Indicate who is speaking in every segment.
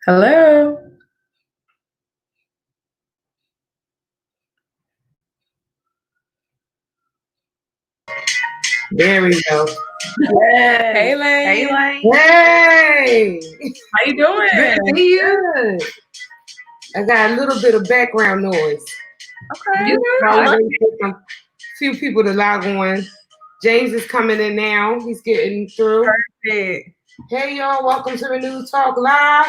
Speaker 1: Hello.
Speaker 2: There we go.
Speaker 1: Yes.
Speaker 3: Hey, Lane.
Speaker 1: Hey, Lane.
Speaker 2: Hey!
Speaker 1: How you doing?
Speaker 2: Good to see you. I got a little bit of background noise.
Speaker 1: Okay.
Speaker 2: I get a few people to log on. James is coming in now. He's getting through.
Speaker 1: Perfect.
Speaker 2: Hey, y'all. Welcome to the News Talk Live.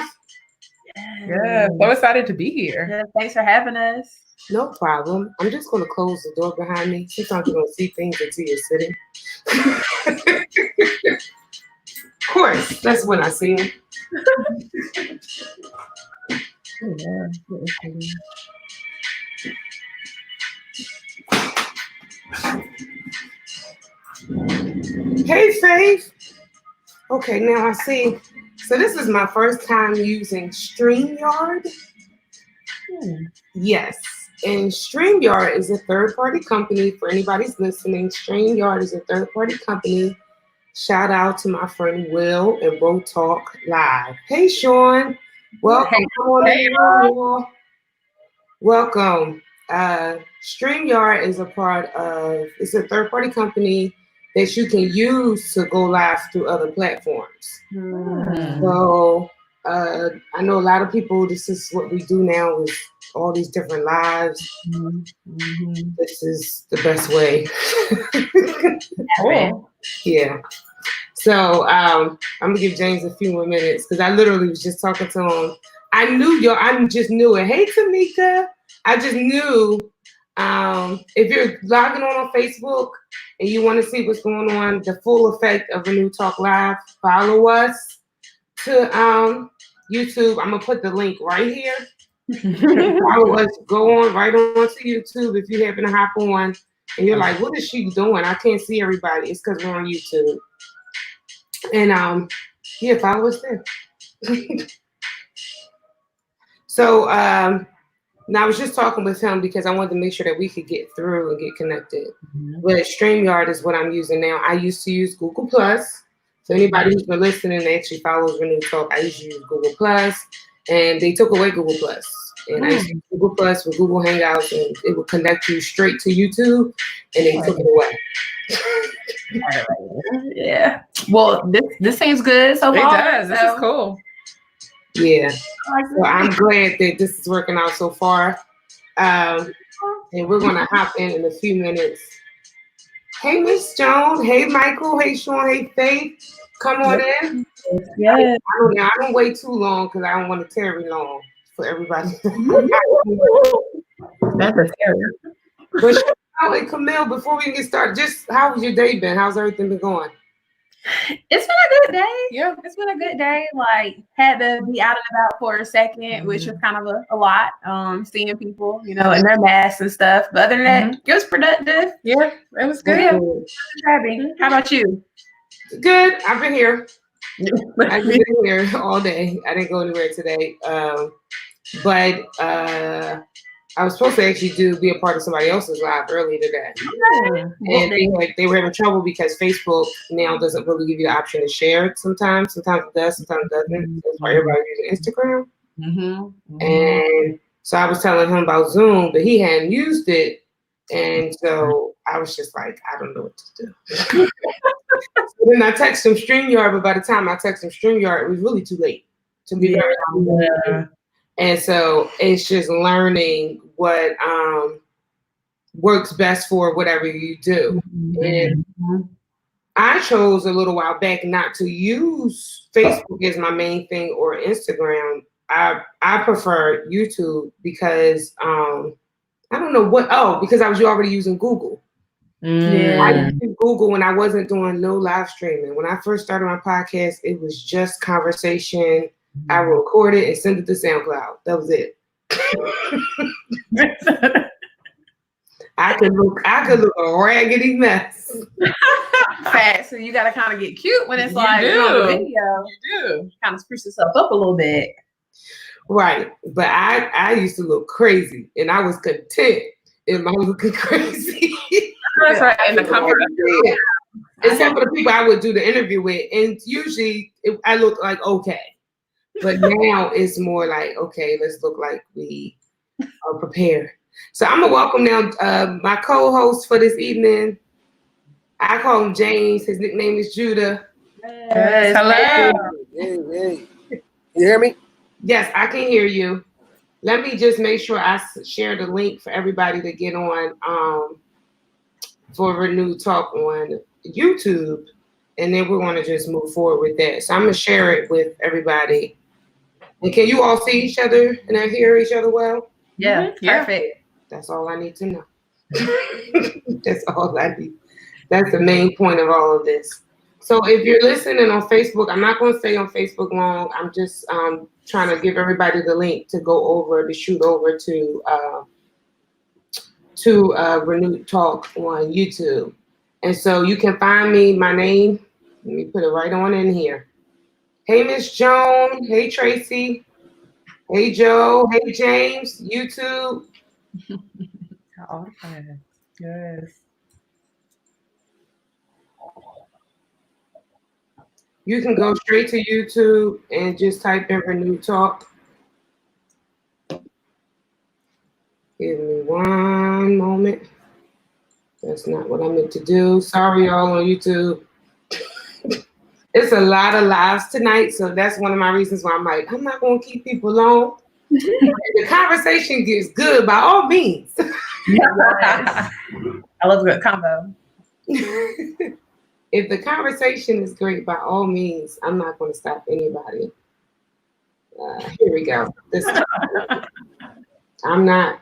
Speaker 1: Yeah. So excited to be here.
Speaker 3: Yeah, thanks for having us.
Speaker 2: No problem. I'm just going to close the door behind me. Sometimes you don't see things until you're sitting. Of course. That's when I see them. Hey, Faith. Okay, now I see. So this is my first time using StreamYard. Yes. And StreamYard is a third-party company. For anybody who's listening, StreamYard is a third-party company. Shout out to my friend Will and Bro Talk Live. Hey, Sean. Welcome.
Speaker 1: Hey,
Speaker 2: Welcome. StreamYard is it's a third-party company that you can use to go live through other platforms. So I know a lot of people, this is what we do now with all these different lives. This is the best way.
Speaker 1: Cool.
Speaker 2: Yeah. So I'm gonna give James a few more minutes because I literally was just talking to him. I just knew it. Hey, Tamika. I just knew if you're logging on Facebook and you want to see what's going on, the full effect of a New Talk Live, follow us to YouTube. I'm gonna put the link right here. Follow us. Go on right on to YouTube if you happen to hop on and you're like, what is she doing? I can't see everybody. It's because we're on YouTube. And yeah, follow us there. So now I was just talking with him because I wanted to make sure that we could get through and get connected. But StreamYard is what I'm using now. I used to use Google Plus. So anybody who's been listening and actually follows Renew Talk, I used to use Google Plus, and they took away Google Plus. And I used to use Google Plus with Google Hangouts, and it would connect you straight to YouTube, and they took it away.
Speaker 3: Yeah. Well, this seems good so far.
Speaker 1: It does. This is cool.
Speaker 2: Yeah. So I'm glad that this is working out so far. And we're gonna hop in a few minutes. Hey, Miss Joan. Hey, Michael. Hey, Sean. Hey, Faith. Come on in.
Speaker 3: Yeah.
Speaker 2: I don't wait too long because I don't want to tarry long for everybody.
Speaker 3: That's a terror.
Speaker 2: But Cherelle Kamil, before we get started, just how was your day been? How's everything been going?
Speaker 3: It's been a good day.
Speaker 1: Yeah.
Speaker 3: It's been a good day. Like, had to be out and about for a second, which was kind of a lot. Seeing people, in their masks and stuff. But other than that, it was productive.
Speaker 1: Yeah, it was good.
Speaker 3: Yeah. How about you?
Speaker 2: Good. I've been here. I've been here all day. I didn't go anywhere today. But I was supposed to actually be a part of somebody else's live earlier today. And they were having trouble because Facebook now doesn't really give you the option to share it sometimes. Sometimes it does, sometimes it doesn't. That's why everybody's using Instagram. And so I was telling him about Zoom, but he hadn't used it. And so I was just like, I don't know what to do. So then I texted him StreamYard, but by the time I texted him StreamYard, it was really too late to be very honest. And so it's just learning what works best for whatever you do. And I chose a little while back not to use Facebook as my main thing or Instagram. I prefer YouTube because I don't know because I was already using Google. I used Google when I wasn't doing no live streaming. When I first started my podcast, it was just conversation. I would record it and send it to SoundCloud. That was it. I could look a raggedy mess.
Speaker 3: Fast, so you gotta kind of get cute when it's on the video.
Speaker 1: You do.
Speaker 3: Kind of spruce yourself up a little bit.
Speaker 2: Right. But I used to look crazy and I was content in my looking crazy.
Speaker 1: That's right. In the comfort of your home.
Speaker 2: Except for the people I would do the interview with. And usually I looked like okay. But now it's more like, okay, let's look like we are prepared. So I'm gonna welcome now my co-host for this evening. I call him James. His nickname is Judah.
Speaker 1: Yes, hello.
Speaker 4: Hey. You hear me?
Speaker 2: Yes, I can hear you. Let me just make sure I share the link for everybody to get on for Renew Talk on YouTube, and then we're going to just move forward with that. So I'm going to share it with everybody. And can you all see each other and hear each other well?
Speaker 3: Yeah,
Speaker 1: Yeah.
Speaker 3: perfect.
Speaker 2: That's all I need to know. That's all I need. That's the main point of all of this. So if you're listening on Facebook, I'm not going to stay on Facebook long. I'm just trying to give everybody the link to go over, to shoot over to Renewed Talk on YouTube. And so you can find me, my name, let me put it right on in here. Hey, Miss Joan. Hey, Tracy. Hey, Joe. Hey, James. YouTube.
Speaker 1: Yes.
Speaker 2: You can go straight to YouTube and just type in Renewed Talk. Give me one moment. That's not what I meant to do. Sorry, y'all on YouTube. It's a lot of lives tonight, so that's one of my reasons why I'm like, I'm not going to keep people long. The conversation gets good by all means.
Speaker 3: Yes. I love a good combo.
Speaker 2: If the conversation is great, by all means, I'm not going to stop anybody. Here we go. I'm not.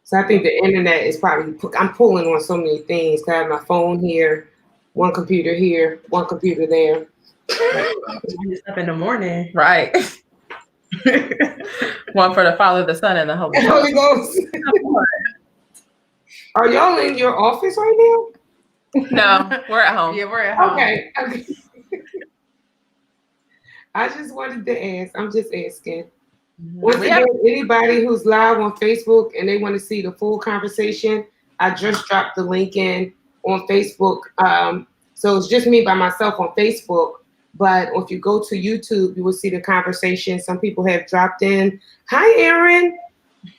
Speaker 2: So I think the internet is probably, I'm pulling on so many things. I have my phone here, one computer here, one computer there.
Speaker 3: Just up in the morning.
Speaker 1: Right. One for the Father, the Son, and the Holy Ghost.
Speaker 2: Holy Ghost. Are y'all in your office right
Speaker 1: No, we're at home.
Speaker 3: Yeah, we're at
Speaker 2: now?
Speaker 3: home.
Speaker 2: Okay. I just wanted to ask. I'm just asking. Once again, anybody who's live on Facebook and they want to see the full conversation, I just dropped the link in on Facebook. So it's just me by myself on Facebook. But if you go to YouTube, you will see the conversation. Some people have dropped in. Hi, Aaron.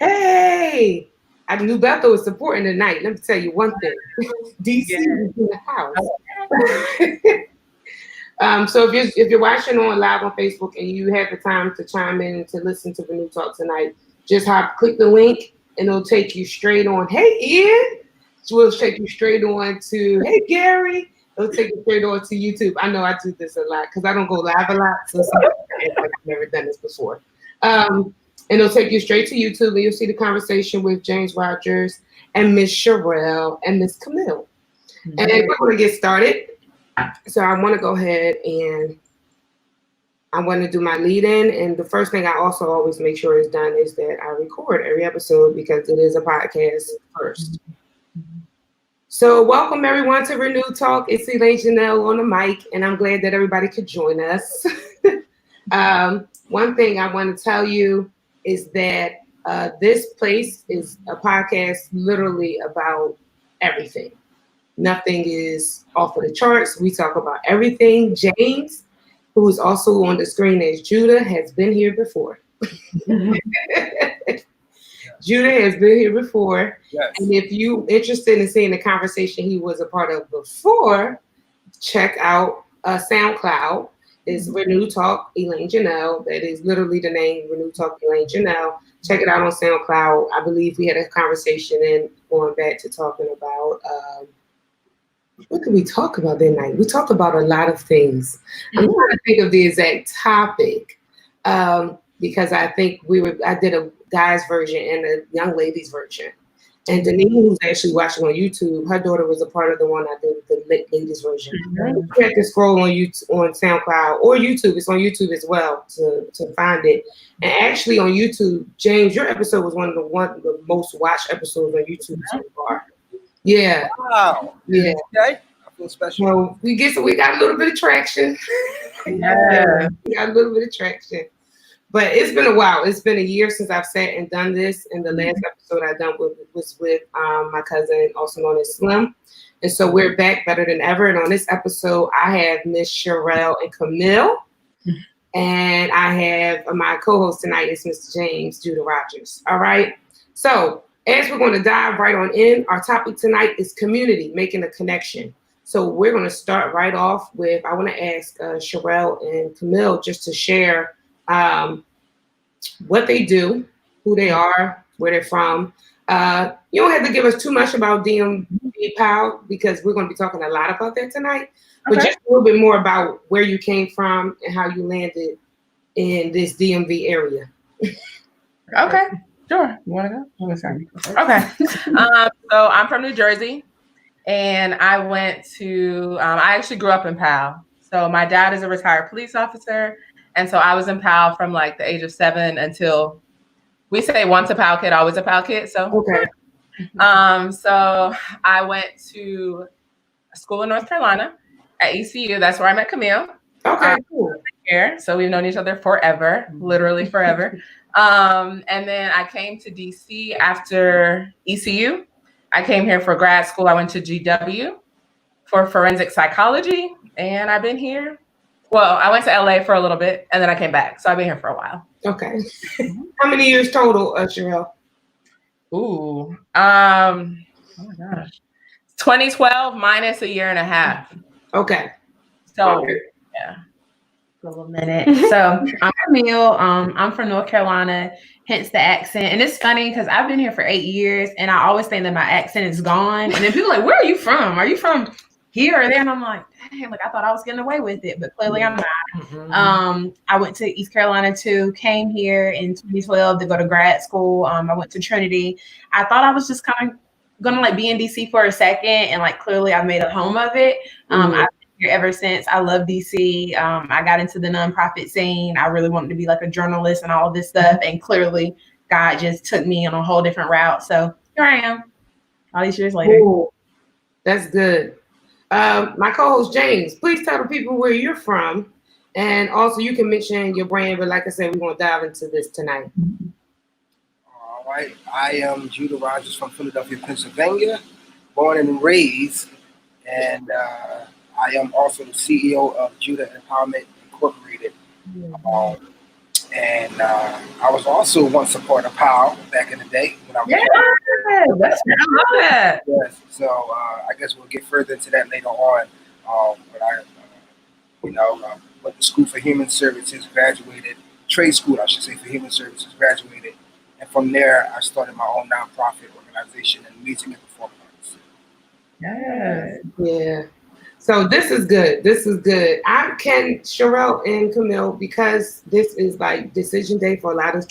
Speaker 2: Hey. I knew Bethel was supporting tonight. Let me tell you one thing. DC is in the house. So if you're watching on live on Facebook and you have the time to chime in and to listen to the New Talk tonight, just click the link and it'll take you straight on. Hey, Ian. We'll take you straight on to, hey, Gary. It'll take you straight on to YouTube. I know I do this a lot because I don't go live a lot. So I've never done this before. And it'll take you straight to YouTube and you'll see the conversation with James Rogers and Miss Cherelle and Miss Kamil. Mm-hmm. And we're going to get started. So I want to go ahead and I want to do my lead in. And the first thing I also always make sure is done is that I record every episode because it is a podcast first. Mm-hmm. So welcome everyone to Renew Talk. It's Elaine Janelle on the mic, and I'm glad that everybody could join us. One thing I want to tell you is that this place is a podcast literally about everything. Nothing is off of the charts. We talk about everything. James, who is also on the screen as Judah, has been here before. Judah has been here before. Yes. And if you're interested in seeing the conversation he was a part of before, check out SoundCloud. It's Renew Talk Elaine Janelle. That is literally the name, Renew Talk Elaine Janelle. Check it out on SoundCloud. I believe we had a conversation and going back to talking about, what did we talk about that night? We talked about a lot of things. I'm trying to think of the exact topic because I think I did a guy's version and a young lady's version. And Denise, who's actually watching on YouTube, her daughter was a part of the one I did, the ladies version. You have to scroll on YouTube, on SoundCloud or YouTube. It's on YouTube as well to find it. And actually on YouTube, James, your episode was one of the most watched episodes on YouTube so far. Yeah.
Speaker 4: Wow.
Speaker 2: Yeah.
Speaker 4: Okay. I feel special.
Speaker 2: So we got a little bit of traction.
Speaker 1: Yeah.
Speaker 2: We got a little bit of traction. But it's been a while. It's been a year since I've sat and done this. And the last episode I done was with my cousin, also known as Slim. And so we're back better than ever. And on this episode, I have Miss Cherelle and Kamil. And I have my co-host tonight is Mr. James Judah Rogers. All right. So as we're going to dive right on in, our topic tonight is community, making a connection. So we're going to start right off with, I want to ask Cherelle and Kamil just to share what they do, who they are, where they're from. You don't have to give us too much about DMVPAL because we're going to be talking a lot about that tonight, but just a little bit more about where you came from and how you landed in this DMV area.
Speaker 1: Okay, sure. You want to go? Okay. So I'm from New Jersey, and I went to, I actually grew up in PAL. So my dad is a retired police officer, and so I was in PAL from like the age of 7 until, we say once a PAL kid, always a PAL kid. So,
Speaker 2: Okay.
Speaker 1: So I went to a school in North Carolina at ECU. That's where I met Kamil.
Speaker 2: Okay, cool.
Speaker 1: Here, so we've known each other forever, literally forever. And then I came to DC after ECU. I came here for grad school. I went to GW for forensic psychology, and I've been here. Well, I went to LA for a little bit, and then I came back. So I've been here for a while.
Speaker 2: Okay. How many years total, Cherelle?
Speaker 1: Ooh, oh my gosh, 2012 minus a year and a half.
Speaker 2: Okay.
Speaker 1: So
Speaker 2: Okay.
Speaker 1: yeah.
Speaker 3: A little minute. So I'm Kamil. I'm from North Carolina, hence the accent. And it's funny because I've been here for 8 years, and I always think that my accent is gone. And then people are like, "Where are you from? Are you from here or there?" And I'm like, "Dang, like I thought I was getting away with it, but clearly I'm not." I went to East Carolina too. Came here in 2012 to go to grad school. I went to Trinity. I thought I was just kind of gonna like be in DC for a second, and like clearly I've made a home of it. I've here ever since. I love DC. I got into the nonprofit scene. I really wanted to be like a journalist and all this stuff. And clearly God just took me on a whole different route. So here I am all these years later.
Speaker 2: Cool. That's good. My co-host James, please tell the people where you're from. And also you can mention your brand, but like I said, we're going to dive into this tonight.
Speaker 4: All right. I am Judah Rogers from Philadelphia, Pennsylvania, born and raised. And I am also the CEO of Judah Empowerment Incorporated. And I was also once a part of PAL back in the day when I was
Speaker 1: I love that.
Speaker 4: Yes. So I guess we'll get further into that later on. But I, went to school for human services, graduated, trade school, I should say, for human services, graduated. And from there, I started my own nonprofit organization in music and performing arts.
Speaker 1: Yes.
Speaker 2: Yeah. So this is good. This is good. I can, Cherelle and Kamil, because this is like decision day for a lot of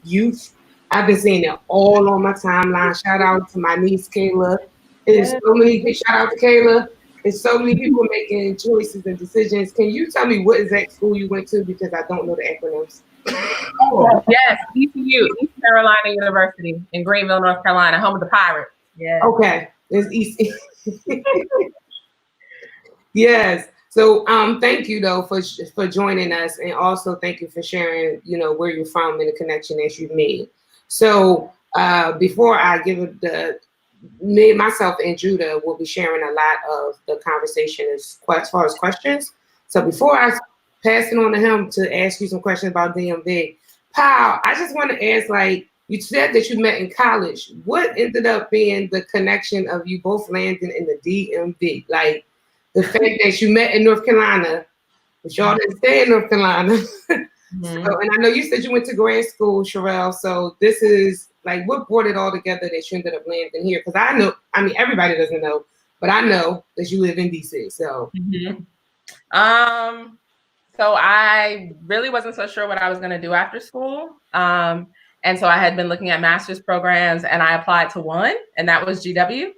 Speaker 2: youth. I've been seeing it all on my timeline. Shout out to my niece, Kayla. There's so many, shout out to Kayla. There's so many people making choices and decisions. Can you tell me what exact school you went to? Because I don't know the acronyms.
Speaker 1: Yes, ECU, East Carolina University in Greenville, North Carolina, home of the Pirates.
Speaker 3: Yeah.
Speaker 2: Okay. It's East. Yes. So thank you though for joining us, and also thank you for sharing, where you're from and the connection that you've made. So before I give it myself and Judah will be sharing a lot of the conversation as far as questions. So before I pass it on to him to ask you some questions about DMV, Paul, I just want to ask, like, you said that you met in college. What ended up being the connection of you both landing in the DMV? Like, the fact that you met in North Carolina, but y'all didn't stay in North Carolina. So, and I know you said you went to grad school, Cherelle. So this is like, what brought it all together that you ended up landing here? Because everybody doesn't know, but I know that you live in DC. So,
Speaker 1: so I really wasn't so sure what I was going to do after school. And so I had been looking at master's programs, and I applied to one, and that was GW.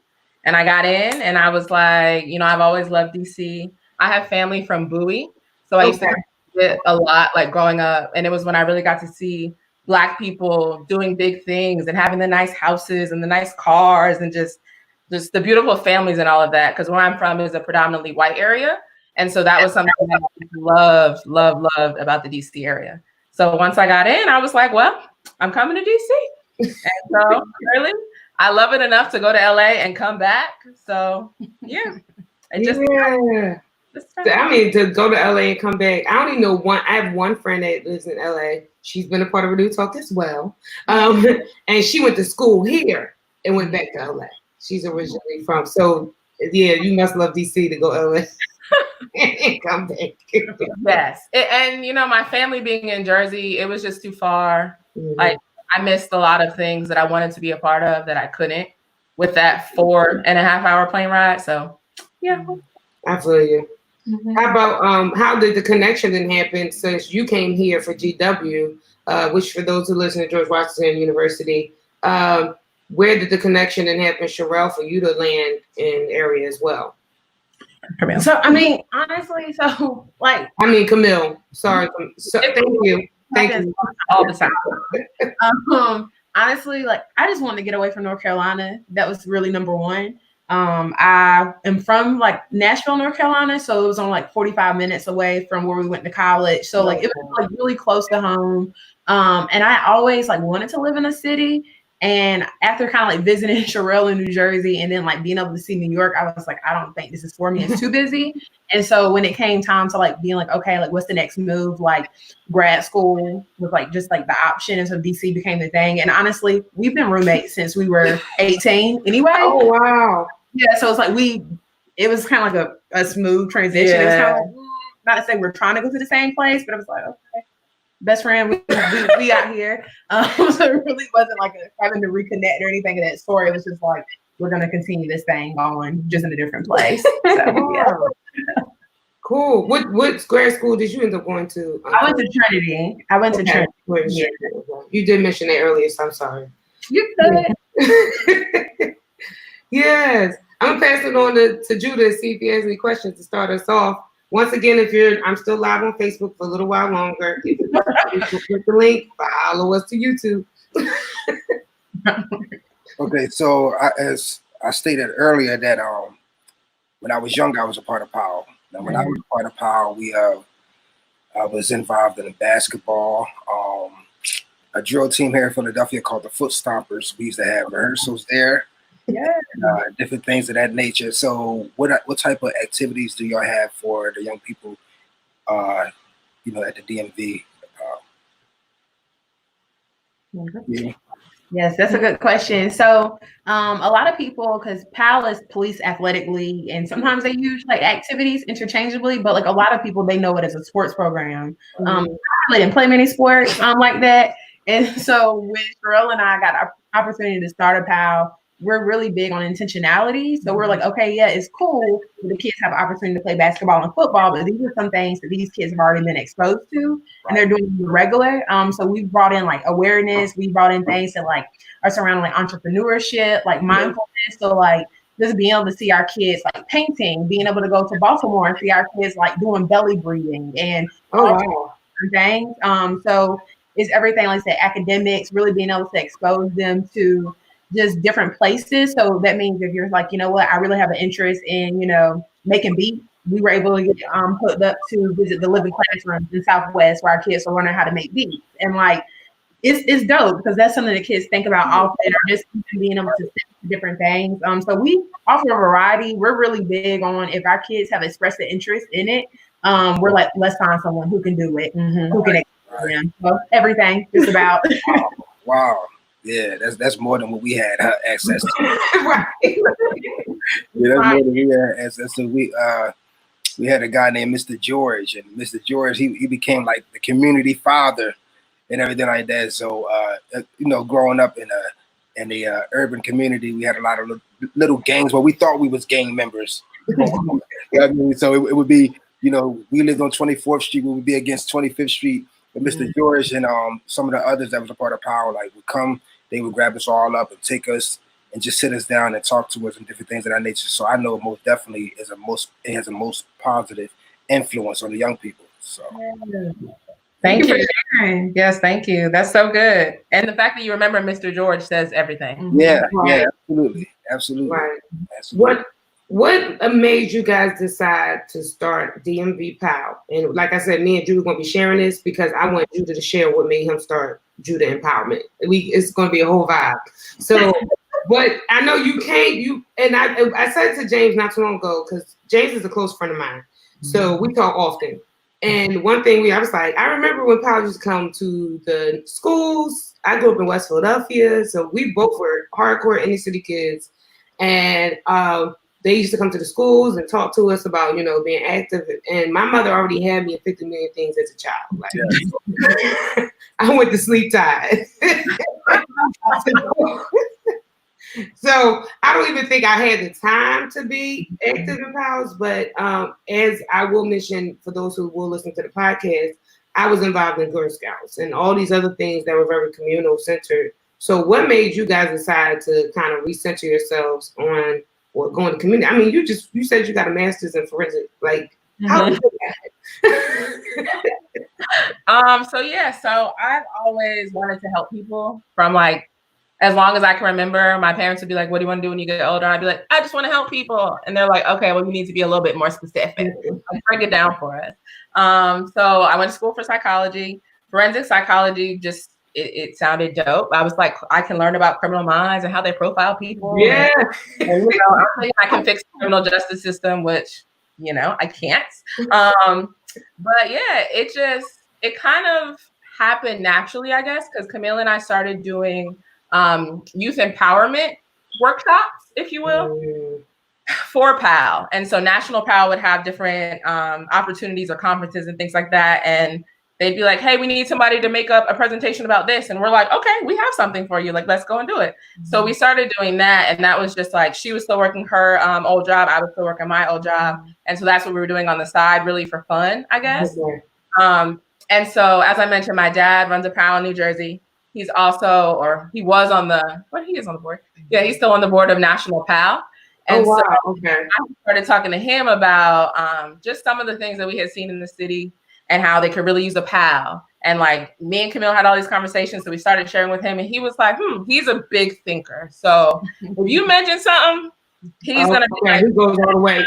Speaker 1: And I got in, and I was like, I've always loved DC. I have family from Bowie, so I used to visit a lot, like growing up. And it was when I really got to see Black people doing big things and having the nice houses and the nice cars and just the beautiful families and all of that. Because where I'm from is a predominantly white area, and so that was something that I loved about the DC area. So once I got in, I was like, well, I'm coming to DC, and so really, I love it enough to go to LA and come back. So yeah,
Speaker 2: I mean, to go to LA and come back. I only know one. I have one friend that lives in LA. She's been a part of Renew Talk as well. And she went to school here and went back to LA. She's originally from. So yeah, you must love DC to go LA and come back.
Speaker 1: Yes, and you know, my family being in Jersey, it was just too far.
Speaker 2: Mm-hmm.
Speaker 1: Like I missed a lot of things that I wanted to be a part of that I couldn't with that 4.5-hour plane ride. So yeah,
Speaker 2: I feel you.
Speaker 3: Mm-hmm.
Speaker 2: How about how did the connection then happen since you came here for GW, which for those who listen to George Washington University, where did the connection then happen, Cherelle, for you to land in the area as well?
Speaker 1: Kamil.
Speaker 3: So I mean, honestly, so like
Speaker 2: Kamil. Sorry. So, thank you. Thank you.
Speaker 1: All the time.
Speaker 3: Honestly, like I just wanted to get away from North Carolina. That was really number one. I am from like Nashville, North Carolina, so it was on like 45 minutes away from where we went to college. So like it was like really close to home. And I always like wanted to live in a city. And after kind of like visiting Cherelle in New Jersey and then like being able to see New York, I was like, I don't think this is for me. It's too busy. And so when it came time to like being like, okay, like what's the next move? Like grad school was like just like the option. And so DC became the thing. And honestly, we've been roommates since we were 18 anyway.
Speaker 2: Oh, wow.
Speaker 3: Yeah. So it's like it was kind of like a smooth transition.
Speaker 1: Yeah.
Speaker 3: It was kind of like, not to say we're trying to go to the same place, but I was like, okay. Best friend, we out here. So it really wasn't like having to reconnect or anything of that sort. It was just like, we're going to continue this thing going just in a different place. So, yeah.
Speaker 2: Cool. What grad school did you end up going to?
Speaker 3: I went to Trinity. Trinity.
Speaker 2: Yeah. You did mention that earlier, so I'm sorry.
Speaker 3: You could.
Speaker 2: Yes. I'm passing on to Judah to see if he has any questions to start us off. Once again, I'm still live on Facebook for a little while longer. If you click the link, follow us to YouTube.
Speaker 4: Okay, so as I stated earlier that when I was young, I was a part of PAL. Now, when I was a part of PAL, I was involved in basketball. A drill team here in Philadelphia called the Foot Stompers. We used to have rehearsals there.
Speaker 3: Yeah.
Speaker 4: Different things of that nature. So what type of activities do y'all have for the young people, at the DMV?
Speaker 3: Yeah. Yes, that's a good question. So a lot of people, because PAL is police athletically, and sometimes they use like activities interchangeably, but like a lot of people, they know it as a sports program. I really didn't play many sports like that. And so when Cherelle and I got our opportunity to start a PAL, we're really big on intentionality. So we're like, okay, yeah, it's cool that the kids have an opportunity to play basketball and football, but these are some things that these kids have already been exposed to, and they're doing it regular. So we've brought in like awareness. We brought in things that like are surrounding like entrepreneurship, like mindfulness. So like just being able to see our kids like painting, being able to go to Baltimore and see our kids like doing belly breathing and things. So it's everything like I said, academics, really being able to expose them to just different places. So that means if you're like, you know what, I really have an interest in, making beats. We were able to get hooked up to visit the living classrooms in Southwest where our kids are learning how to make beats. And like, it's dope because that's something that kids think about often, or just being able to see different things. So we offer a variety. We're really big on if our kids have expressed an interest in it, we're like, let's find someone who can do it, who can explain them. So everything just about.
Speaker 4: Wow. Yeah, that's more than what we had access to.
Speaker 2: Right.
Speaker 4: Yeah, that's more than we had access to. We had a guy named Mr. George, and Mr. George, he became like the community father and everything like that. So growing up in the urban community, we had a lot of little gangs where we thought we was gang members. You know what I mean? So it would be, we lived on 24th Street, we would be against 25th Street. But Mr. George and some of the others that was a part of PAL, like would come, they would grab us all up and take us and just sit us down and talk to us and different things of that nature. So I know most definitely it has a most positive influence on the young people. So
Speaker 1: thank you for sharing. Yes, thank you. That's so good. And the fact that you remember Mr. George says everything.
Speaker 4: Yeah, absolutely.
Speaker 2: Right.
Speaker 4: Absolutely.
Speaker 2: What made you guys decide to start DMVPAL? And like I said, me and Judah are going to be sharing this because I want Judah to share what made him start Judah Empowerment. It's going to be a whole vibe. So, but I know I said to James not too long ago, because James is a close friend of mine. So we talk often. And one thing I was like, I remember when PAL used to come to the schools. I grew up in West Philadelphia, so we both were hardcore inner city kids. And they used to come to the schools and talk to us about, being active. And my mother already had me in 50 million things as a child. Like, I went to sleep tired. So I don't even think I had the time to be active in PALs, but as I will mention for those who will listen to the podcast, I was involved in Girl Scouts and all these other things that were very communal centered. So what made you guys decide to kind of recenter yourselves on or going to community? I mean, you said you got a master's in forensic, like how did that?
Speaker 1: So I've always wanted to help people from like as long as I can remember. My parents would be like, what do you want to do when you get older? I'd be like, I just want to help people. And they're like, okay, well, you need to be a little bit more specific. Like, break it down for us. So I went to school for psychology. Forensic psychology, just it sounded dope. I was like, I can learn about criminal minds and how they profile people.
Speaker 2: Yeah.
Speaker 1: And, I can fix the criminal justice system, which, I can't. But yeah, it kind of happened naturally, I guess, because Kamil and I started doing youth empowerment workshops, if you will, for PAL. And so National PAL would have different opportunities or conferences and things like that. And they'd be like, hey, we need somebody to make up a presentation about this. And we're like, okay, we have something for you. Like, let's go and do it. So we started doing that. And that was just like, she was still working her old job. I was still working my old job. And so that's what we were doing on the side, really for fun, I guess. And so, as I mentioned, my dad runs a PAL in New Jersey. He's also, or he was on the, he is on the board. Yeah, he's still on the board of National PAL. And so I started talking to him about just some of the things that we had seen in the city and how they could really use a PAL. And like me and Kamil had all these conversations. So we started sharing with him and he was like, he's a big thinker. So if you mention something, he's going to be like,
Speaker 2: he goes all the way.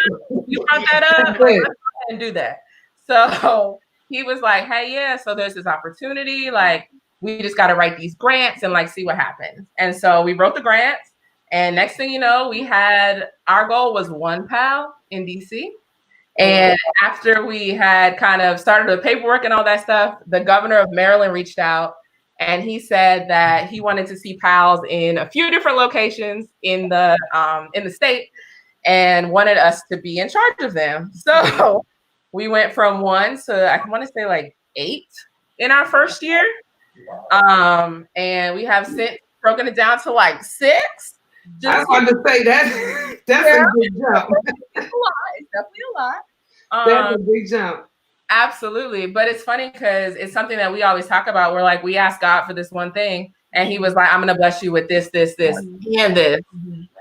Speaker 1: You brought that up? Like, let's go ahead and do that. So he was like, hey, yeah, so there's this opportunity. Like, we just got to write these grants and like see what happens. And so we wrote the grants. And next thing you know, our goal was 1 PAL in DC. And after we had kind of started the paperwork and all that stuff, the governor of Maryland reached out and he said that he wanted to see PALs in a few different locations in the state and wanted us to be in charge of them. So we went from 1 to, I want to say like 8 in our first year. And we have since broken it down to like 6.
Speaker 2: I was about to say that's a big jump.
Speaker 1: It's definitely a lot.
Speaker 2: That's a big jump.
Speaker 1: Absolutely. But it's funny because it's something that we always talk about. We're like, we asked God for this one thing. And he was like, I'm going to bless you with this, and this.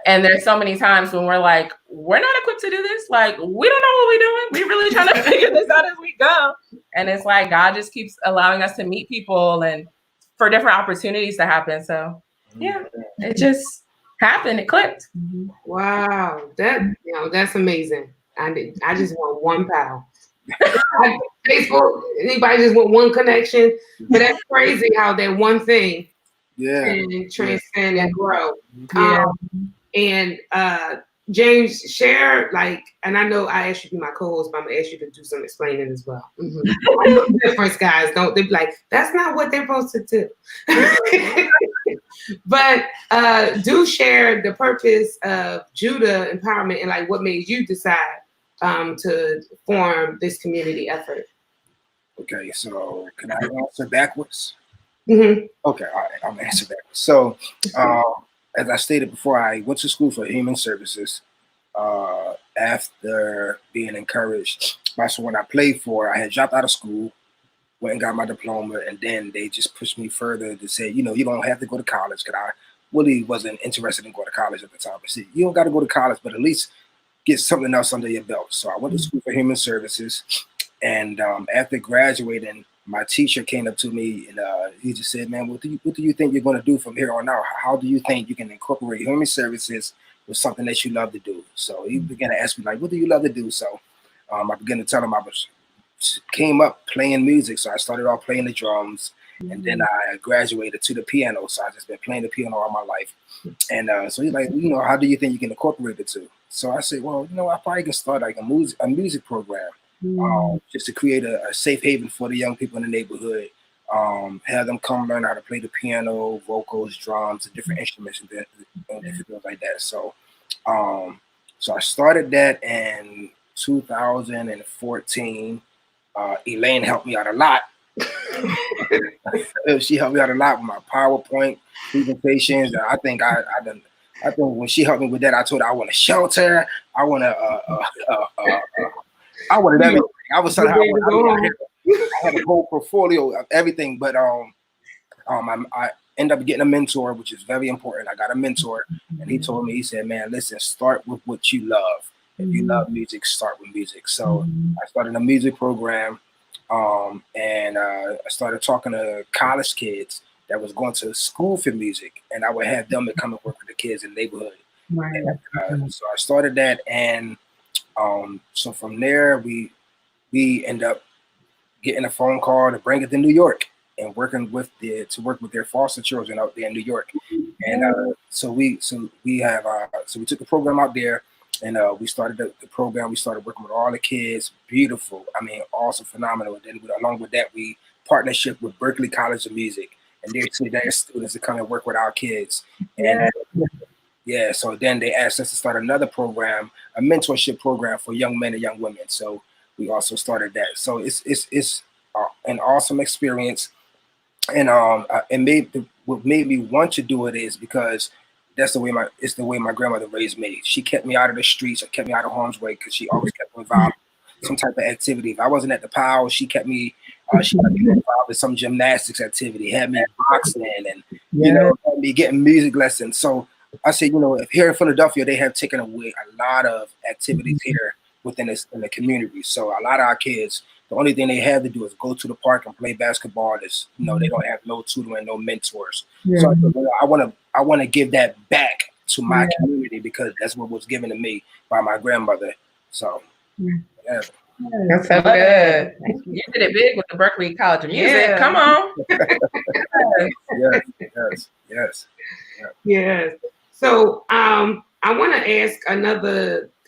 Speaker 1: And there's so many times when we're like, we're not equipped to do this. Like, we don't know what we're doing. We're really trying to figure this out as we go. And it's like, God just keeps allowing us to meet people and for different opportunities to happen. So yeah, it just happened. It clicked.
Speaker 2: Wow. That's amazing. I just want 1 PAL. Facebook, anybody just want 1 connection. But that's crazy how that one thing can transcend and grow. And James, share and I know I asked you to be my co-host, but I'm gonna ask you to do some explaining as well. I know difference, guys. Don't they be like, that's not what they're supposed to do. But do share the purpose of Judah Empowerment and like what made you decide to form this community effort.
Speaker 4: Okay, so can I answer backwards?
Speaker 2: Mm-hmm.
Speaker 4: Okay, all right, I'm gonna answer backwards. So as I stated before, I went to school for human services after being encouraged by someone I played for. I had dropped out of school, went and got my diploma, and then they just pushed me further to say, you don't have to go to college, because I really wasn't interested in going to college at the time. I said, you don't got to go to college, but at least get something else under your belt. So I went to school for human services, and after graduating, my teacher came up to me and he just said, man, what do you think you're going to do from here on out? How do you think you can incorporate human services with something that you love to do? So he began to ask me, like, what do you love to do? So I began to tell him came up playing music. So I started off playing the drums, and then I graduated to the piano. So I just been playing the piano all my life. And so he's like, how do you think you can incorporate the two? So I said, well, I probably can start like a music program. just to create a safe haven for the young people in the neighborhood. Have them come learn how to play the piano, vocals, drums, and different instruments and different things like that. So, so I started that in 2014. Elaine helped me out a lot. She helped me out a lot with my PowerPoint presentations. I think when she helped me with that, I told her I want a shelter. I want everything. I was telling her I had a whole portfolio of everything, but I ended up getting a mentor, which is very important. I got a mentor, and he told me, he said, "Man, listen, start with what you love. If you love music, start with music." So I started a music program, and I started talking to college kids that was going to school for music, and I would have them to come and work with the kids in the neighborhood.
Speaker 3: Right.
Speaker 4: And, so I started that, and so from there we end up getting a phone call to bring it to New York and working with to work with their foster children out there in New York. And so we took the program out there, and we started the program. We started working with all the kids. Beautiful. I mean, awesome, phenomenal. And then along with that, we partnership with Berklee College of Music, and they sent their students to come and work with our kids. And so then they asked us to start another program, a mentorship program for young men and young women. So we also started that. So it's an awesome experience. And what made me want to do it is because it's the way my grandmother raised me. She kept me out of the streets, or kept me out of harm's way, because she always kept me involved in some type of activity. If I wasn't at the PAL, she kept me involved in some gymnastics activity, had me boxing, and had me getting music lessons. So I said, if here in Philadelphia, they have taken away a lot of activities here within in the community. So a lot of our kids, the only thing they have to do is go to the park and play basketball. They don't have no tutoring, no mentors. So I want to give that back to my community, because that's what was given to me by my grandmother. So
Speaker 1: that's so good. You did it big with the Berklee College of Music. Come on.
Speaker 2: Yes. So I want to ask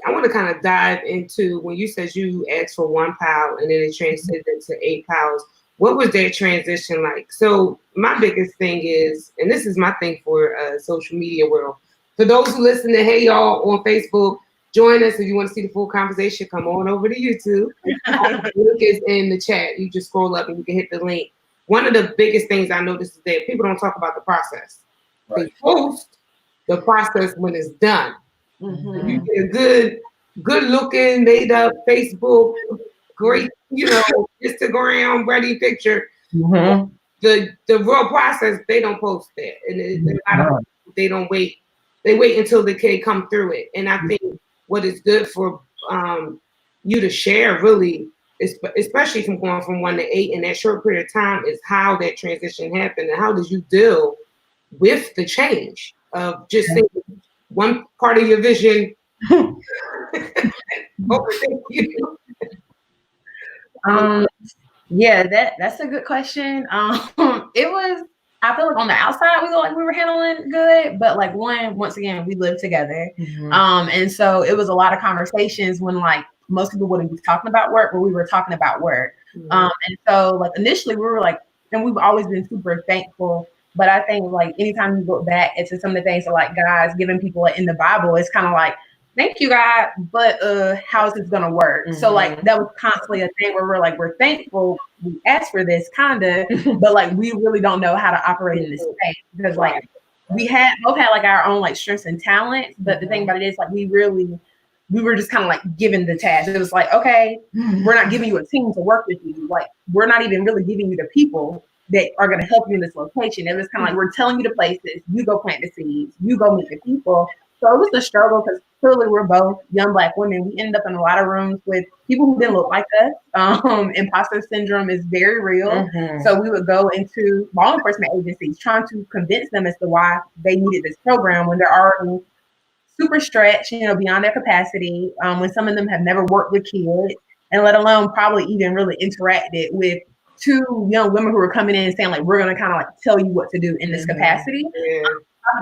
Speaker 2: I want to kind of dive into when you said you asked for 1 PAL and then it transitioned to 8 PALs. What was that transition like? So my biggest thing is, and this is my thing for social media world, for those who listen to Hey Y'all on Facebook, join us. If you want to see the full conversation, come on over to YouTube. The link is in the chat. You just scroll up and you can hit the link. One of the biggest things I noticed is that people don't talk about the process. Right. They post the process when it's done. You get a good looking, made up Facebook, great, Instagram ready picture. The real process, they don't post that, and they don't wait. They wait until the kid come through it. And I think what is good for you to share, really, especially from going from 1 to 8 in that short period of time, is how that transition happened and how did you deal with the change of just seeing one part of your vision.
Speaker 3: That's a good question. It was, I feel like on the outside we were handling good, but once again we lived together. And so it was a lot of conversations when most people wouldn't be talking about work, but we were talking about work. And so initially we were and we've always been super thankful. But I think anytime you look back into some of the things that God's giving people in the Bible, it's kind of thank you, God, but how's this gonna work? So that was constantly a thing where we're thankful we asked for this kinda, but we really don't know how to operate in this space, because we both had our own strengths and talents, but the thing about it is we were just kind of given the task. It was okay, we're not giving you a team to work with you. We're not even really giving you the people that are going to help you in this location. It was kind of we're telling you the places, you go plant the seeds, you go meet the people. So it was a struggle, because clearly we're both young Black women. We ended up in a lot of rooms with people who didn't look like us. Imposter syndrome is very real. So we would go into law enforcement agencies trying to convince them as to why they needed this program when they're already super stretched, beyond their capacity, when some of them have never worked with kids, and let alone probably even really interacted with 2 young women who were coming in and saying we're going to kind of tell you what to do in this capacity.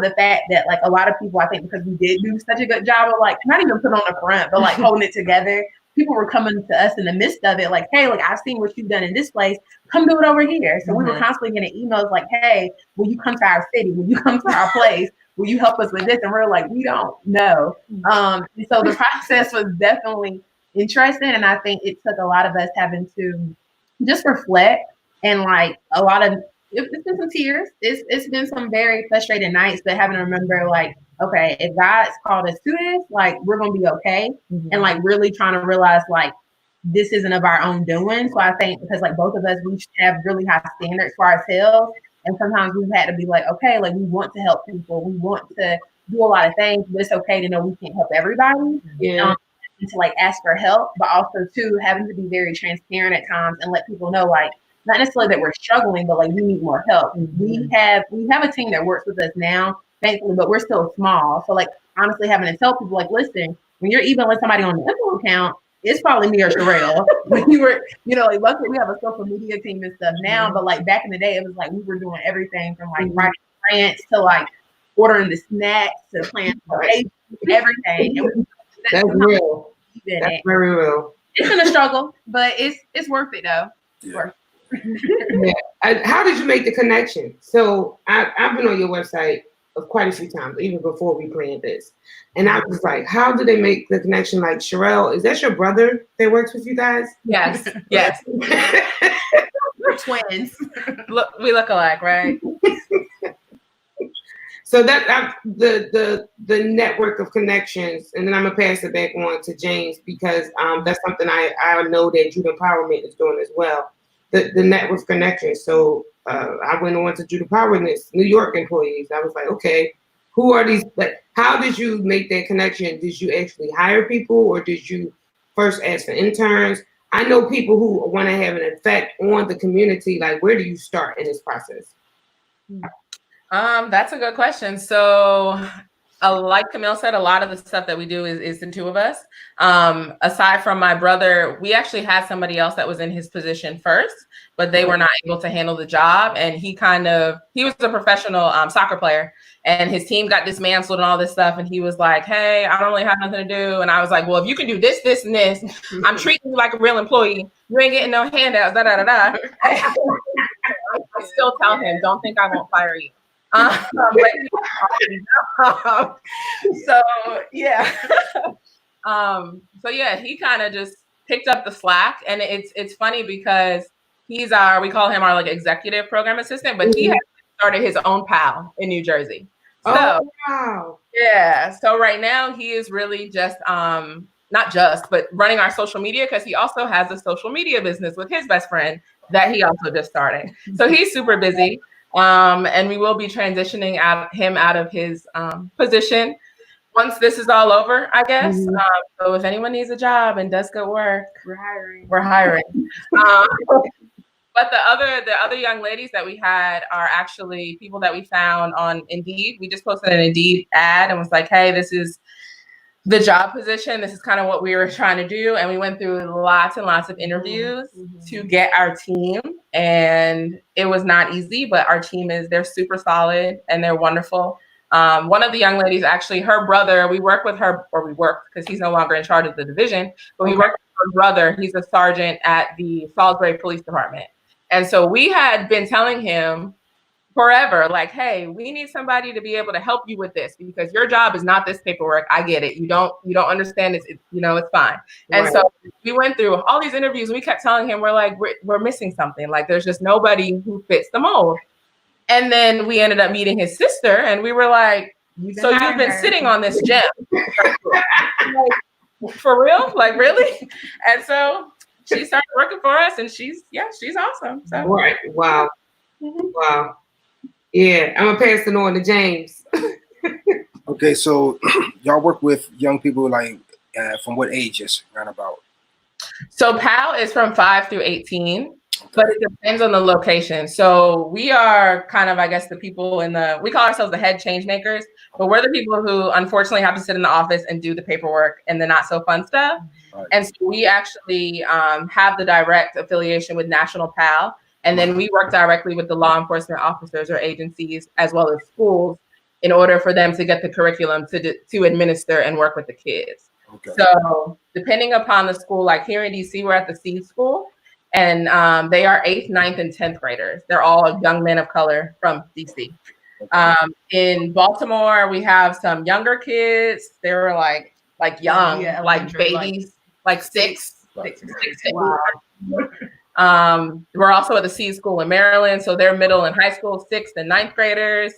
Speaker 3: The fact that a lot of people, I think, because we did do such a good job of not even put on the front, but holding it together, people were coming to us in the midst of it, like, hey, like I've seen what you've done in this place. Come do it over here. So we were constantly getting emails like, hey, will you come to our city? Will you come to our place? Will you help us with this? And we're like, we don't know. And so the process was definitely interesting. And I think it took a lot of us having to just reflect and like a lot of, it's been some tears. It's been some very frustrating nights, but having to remember like, okay, if God's called us to this, like we're going to be okay. And like really trying to realize like, this isn't of our own doing. So I think because like both of us, we have really high standards for ourselves. And sometimes we've had to be like, okay, like we want to help people. We want to do a lot of things, but it's okay to know we can't help everybody.
Speaker 2: Yeah.
Speaker 3: And to like ask for help, but also too having to be very transparent at times and let people know like, not necessarily that we're struggling, but like we need more help. We have a team that works with us now, thankfully, but we're still small. So like honestly having to tell people like, listen, when you're emailing somebody on the info account, it's probably me or Cherelle. When you were, like luckily we have a social media team and stuff now, but like back in the day, it was like we were doing everything from like writing grants to like ordering the snacks to planning everything. And
Speaker 2: that's real. That's very real.
Speaker 3: It's been a struggle, but it's worth it though.
Speaker 4: Yeah.
Speaker 2: Yeah. How did you make the connection? So I've been on your website quite a few times, even before we planned this. And I was like, how do they make the connection? Like, Cherelle, is that your brother that works with you guys?
Speaker 1: Yes. Yes.
Speaker 3: We're twins.
Speaker 1: We look alike, right?
Speaker 2: So that the network of connections, and then I'm gonna pass it back on to James because that's something I know that Youth Empowerment is doing as well. The network of connections. So I went on to Youth Empowerment, New York employees. I was like, okay, who are these? Like, how did you make that connection? Did you actually hire people, or did you first ask for interns? I know people who want to have an effect on the community. Like, where do you start in this process?
Speaker 1: That's a good question. So, like Kamil said, a lot of the stuff that we do is the two of us. Aside from my brother, we actually had somebody else that was in his position first, but they were not able to handle the job. And he was a professional soccer player, and his team got dismantled and all this stuff. And he was like, hey, I don't really have nothing to do. And I was like, well, if you can do this, this, and this, I'm treating you like a real employee. You ain't getting no handouts, da, da, da, da. I still tell him, don't think I won't fire you. So yeah. So yeah, he kind of just picked up the slack, and it's funny because we call him our like executive program assistant, but he has started his own PAL in New Jersey. So
Speaker 2: wow.
Speaker 1: Yeah. So right now he is really just not just, but running our social media, because he also has a social media business with his best friend that he also just started. So he's super busy. And we will be transitioning him out of his position once this is all over, I guess. So if anyone needs a job and does good work, we're hiring. But the other young ladies that we had are actually people that we found on Indeed. We just posted an Indeed ad and was like, hey, this is the job position. This is kind of what we were trying to do. And we went through lots and lots of interviews to get our team. And it was not easy, but our team they're super solid and they're wonderful. One of the young ladies, actually, her brother, we worked because he's no longer in charge of the division, but we worked with her brother. He's a sergeant at the Salisbury Police Department. And so we had been telling him forever, like, hey, we need somebody to be able to help you with this because your job is not this paperwork. I get it. You don't understand this. It's fine. And so we went through all these interviews and we kept telling him, we're like, we're missing something. Like, there's just nobody who fits the mold. And then we ended up meeting his sister and we were like, so you've been sitting on this gem. Like, for real? Like, really? And so she started working for us and she's awesome. So.
Speaker 2: Right. Wow. Wow. Yeah, I'm gonna pass it on to James.
Speaker 4: Okay, so y'all work with young people like from what ages, round about?
Speaker 1: So PAL is from 5 through 18, but it depends on the location. So we are kind of, I guess, the people we call ourselves the head change makers, but we're the people who unfortunately have to sit in the office and do the paperwork and the not so fun stuff. Right. And so we actually have the direct affiliation with National PAL. And then we work directly with the law enforcement officers or agencies as well as schools in order for them to get the curriculum to administer and work with the kids.
Speaker 4: Okay.
Speaker 1: So depending upon the school, like here in DC, we're at the C school, and they are 8th, 9th, and 10th graders. They're all young men of color from DC. In Baltimore, we have some younger kids. They were like young, like babies, like six.
Speaker 2: Wow.
Speaker 1: We're also at the C school in Maryland, so they're middle and high school, 6th and 9th graders.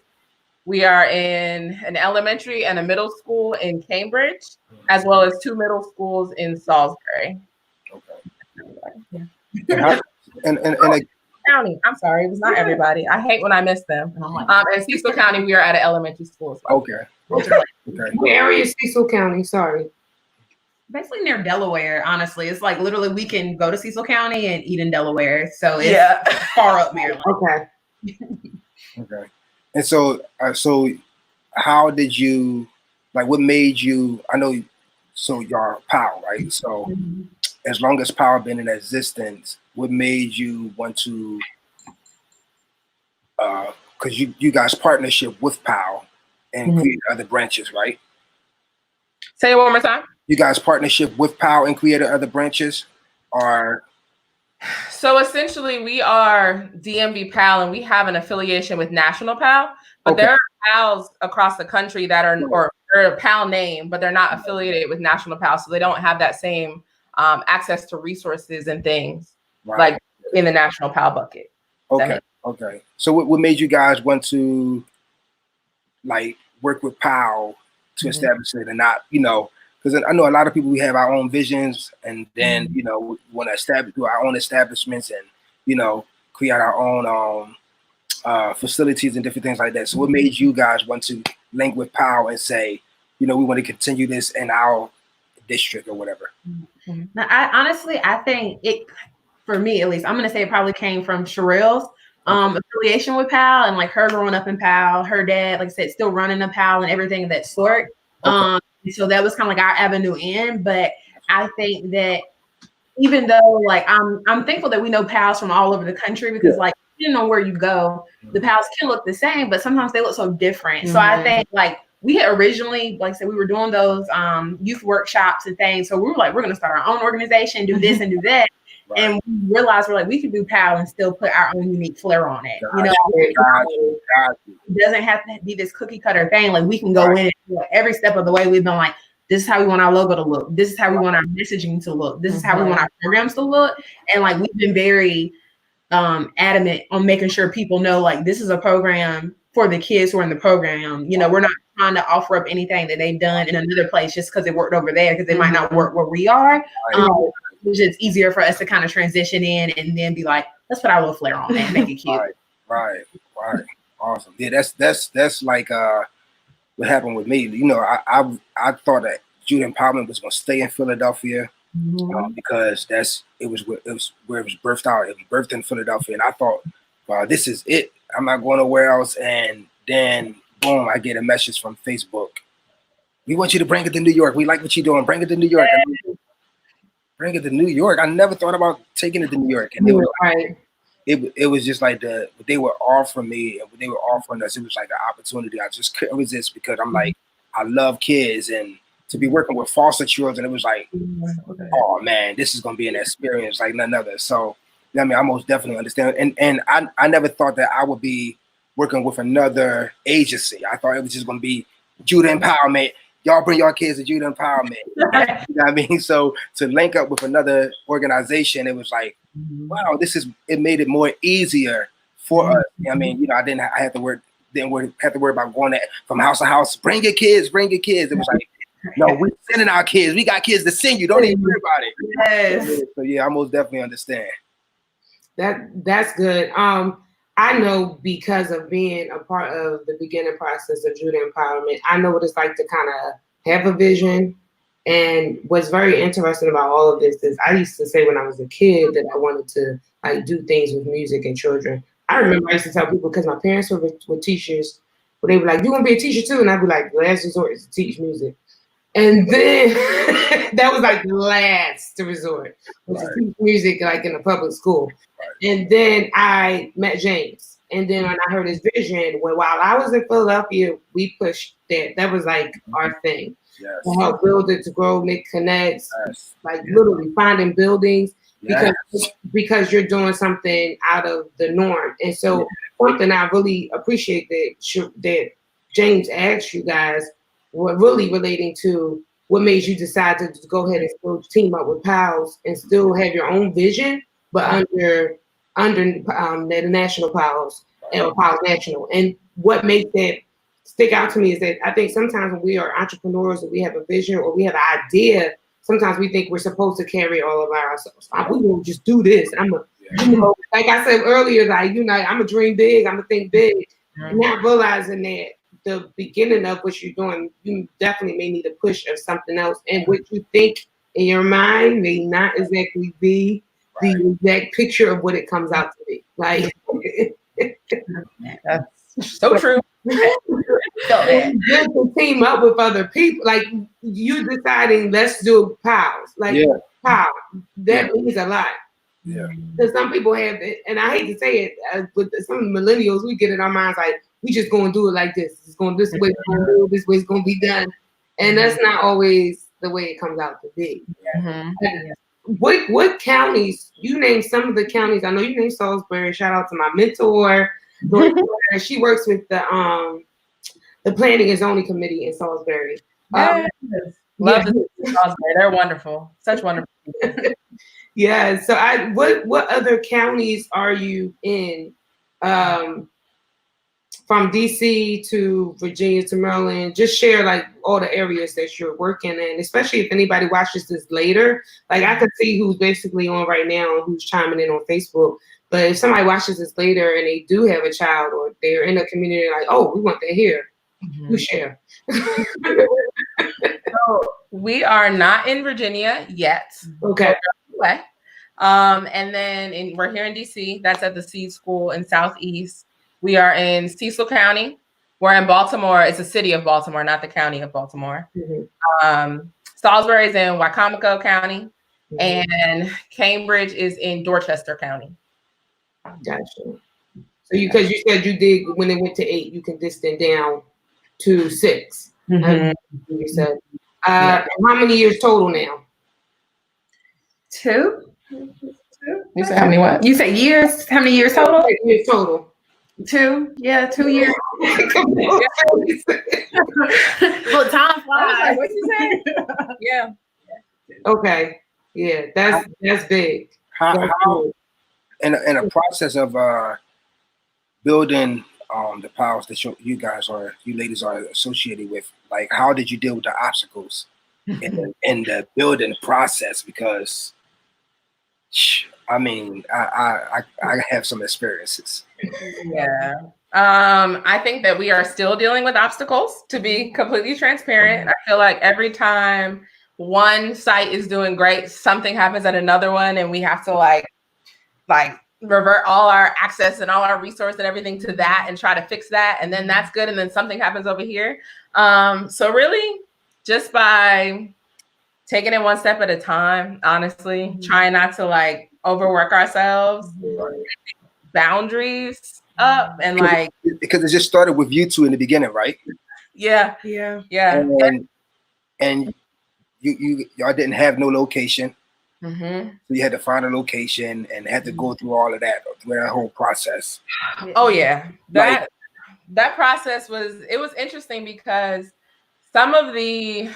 Speaker 1: We are in an elementary and a middle school in Cambridge, as well as 2 middle schools in Salisbury.
Speaker 4: Okay. And
Speaker 1: County. I'm sorry, it was not everybody. I hate when I miss them. In Cecil County, we are at an elementary school as well.
Speaker 4: Okay.
Speaker 2: What area is Cecil County? Sorry.
Speaker 3: Basically near Delaware, honestly. It's like literally we can go to Cecil County and eat in Delaware. So it's far up Maryland.
Speaker 2: Okay.
Speaker 4: Okay. And so how did you, like, what made you, I know, so y'all PAL, right? So as long as PAL been in existence, what made you want to, because you guys partnership with PAL and create other branches, right?
Speaker 1: Say it one more time.
Speaker 4: You guys partnership with PAL and created other branches, or?
Speaker 1: So essentially, we are DMVPAL, and we have an affiliation with National PAL. But there are PALs across the country that are, or they're a PAL name, but they're not affiliated with National PAL, so they don't have that same access to resources and things like in the National PAL bucket.
Speaker 4: Okay. So what made you guys want to like work with PAL to establish it, and not, because I know a lot of people, we have our own visions, and then we want to establish, do our own establishments, and create our own facilities and different things like that. So what made you guys want to link with PAL and say, we want to continue this in our district or whatever?
Speaker 3: Now, I think it, for me at least, I'm gonna say it probably came from Cherelle's affiliation with PAL, and like her growing up in PAL, her dad, like I said, still running a PAL and everything of that sort. So that was kind of like our avenue in. But I think that even though like I'm thankful that we know PALs from all over the country, because like depending on where you go, the PALs can look the same, but sometimes they look so different. So I think like we had originally, like I said, we were doing those youth workshops and things. So we were like, we're going to start our own organization, do this and do that. And we realized we're like, we could do PAL and still put our own unique flair on it. It doesn't have to be this cookie cutter thing. Like we can go in and do every step of the way. We've been like, this is how we want our logo to look. This is how we want our messaging to look. This is how we want our programs to look. And like, we've been very adamant on making sure people know, like, this is a program for the kids who are in the program. We're not trying to offer up anything that they've done in another place just because it worked over there, because it might not work where we are. It's just easier for us to kind of transition in and then be like, let's put our little flair on it and make it cute.
Speaker 4: Right. Awesome. Yeah, that's like what happened with me. I thought that youth empowerment was going to stay in Philadelphia because it was where it was birthed out. It was birthed in Philadelphia, and I thought, wow, this is it. I'm not going nowhere else. And then boom, I get a message from Facebook. We want you to bring it to New York. We like what you're doing. Bring it to New York. Bring it to New York. I never thought about taking it to New York. And it was just like what they were offering me and what they were offering us. It was like an opportunity. I just couldn't resist, because I'm like, I love kids, and to be working with foster children, it was like, oh man, this is going to be an experience like none other. So, I mean, I most definitely understand. And I never thought that I would be working with another agency. I thought it was just going to be youth empowerment. Y'all bring your kids to youth empowerment. You know what I mean? So to link up with another organization, it was like, wow, it made it more easier for us. I mean, I didn't have to worry about going from house to house. Bring your kids. It was like, no, we're sending our kids. We got kids to send you. Don't even worry about it.
Speaker 3: Yes.
Speaker 4: So yeah, I most definitely understand.
Speaker 2: That's good. I know, because of being a part of the beginning process of youth empowerment, I know what it's like to kind of have a vision. And what's very interesting about all of this is I used to say when I was a kid that I wanted to like do things with music and children. I remember I used to tell people, because my parents were teachers, but they were like, you want to be a teacher too? And I'd be like, last resort is to teach music. And then that was like the last resort, was to teach music like in a public school. And then I met James. And then when I heard his vision, while I was in Philadelphia, we pushed that. That was like our thing.
Speaker 4: Yes.
Speaker 2: to help build it, to grow, make connects,
Speaker 4: Yes.
Speaker 2: like literally finding buildings
Speaker 4: Yes.
Speaker 2: because you're doing something out of the norm. And so something I really appreciate that James asked you guys were really relating to what made you decide to go ahead and still team up with PALs and still have your own vision, but under the national PALs or PALs National. And what makes that stick out to me is that I think sometimes when we are entrepreneurs or we have a vision or we have an idea, sometimes we think we're supposed to carry all of ourselves. We will just do this. Like I said earlier, like, I'm a dream big, I'm a think big. Not realizing that the beginning of what you're doing, you definitely may need a push of something else. And what you think in your mind may not exactly be the exact picture of what it comes out to be. Like
Speaker 1: that's so true.
Speaker 2: Good to team up with other people. Like you deciding, let's do PALs. Like PAL, that means a lot.
Speaker 4: Yeah.
Speaker 2: Because some people have it, and I hate to say it, with some millennials, we get in our minds like we just gonna do it like this. It's going this way. It's gonna do it, this way. It's gonna be done, and that's not always the way it comes out to be. What counties? You named some of the counties. I know you named Salisbury. Shout out to my mentor. She works with the Planning and Zoning Committee in Salisbury.
Speaker 1: Love the Salisbury. They're wonderful. Such wonderful people.
Speaker 2: Yeah. So what other counties are you in? From DC to Virginia to Maryland, just share like all the areas that you're working in, especially if anybody watches this later. Like I can see who's basically on right now and who's chiming in on Facebook. But if somebody watches this later and they do have a child or they're in a community like, oh, we want that here, you share.
Speaker 1: So we are not in Virginia yet.
Speaker 2: Okay.
Speaker 1: And then we're here in DC. That's at the Seed School in Southeast. We are in Cecil County. We're in Baltimore. It's the city of Baltimore, not the county of Baltimore. Salisbury is in Wycomico County, and Cambridge is in Dorchester County.
Speaker 2: Gotcha. So because you said you did when it went to 8, you can distance down to 6. You said. How many years total now?
Speaker 3: 2.
Speaker 1: You said how many what?
Speaker 3: You say years? How many years total?
Speaker 2: Years total.
Speaker 3: 2. Yeah, 2 years. Well, time flies.
Speaker 1: What you say? Yeah.
Speaker 2: Okay. Yeah, that's big.
Speaker 4: How in a process of building the PALs that you ladies are associated with, like how did you deal with the obstacles in the building process? Because I mean, I have some experiences.
Speaker 1: Yeah. I think that we are still dealing with obstacles, to be completely transparent. I feel like every time one site is doing great, something happens at another one, and we have to like revert all our access and all our resource and everything to that and try to fix that. And then that's good. And then something happens over here. So really just by taking it one step at a time, honestly, trying not to like overwork ourselves, boundaries up, and like
Speaker 4: because it just started with you two in the beginning, right?
Speaker 1: Yeah.
Speaker 4: And y'all didn't have no location.
Speaker 1: Mm-hmm.
Speaker 4: So you had to find a location and had to go through all of that, through that whole process.
Speaker 1: Oh yeah. That process was interesting because some of the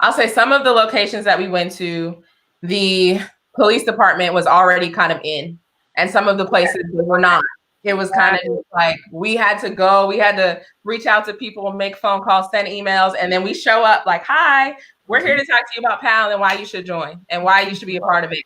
Speaker 1: locations that we went to, the police department was already kind of in, and some of the places were not. It was kind of like we had to reach out to people, make phone calls, send emails, and then we show up like, hi, we're here to talk to you about PAL and why you should join and why you should be a part of it.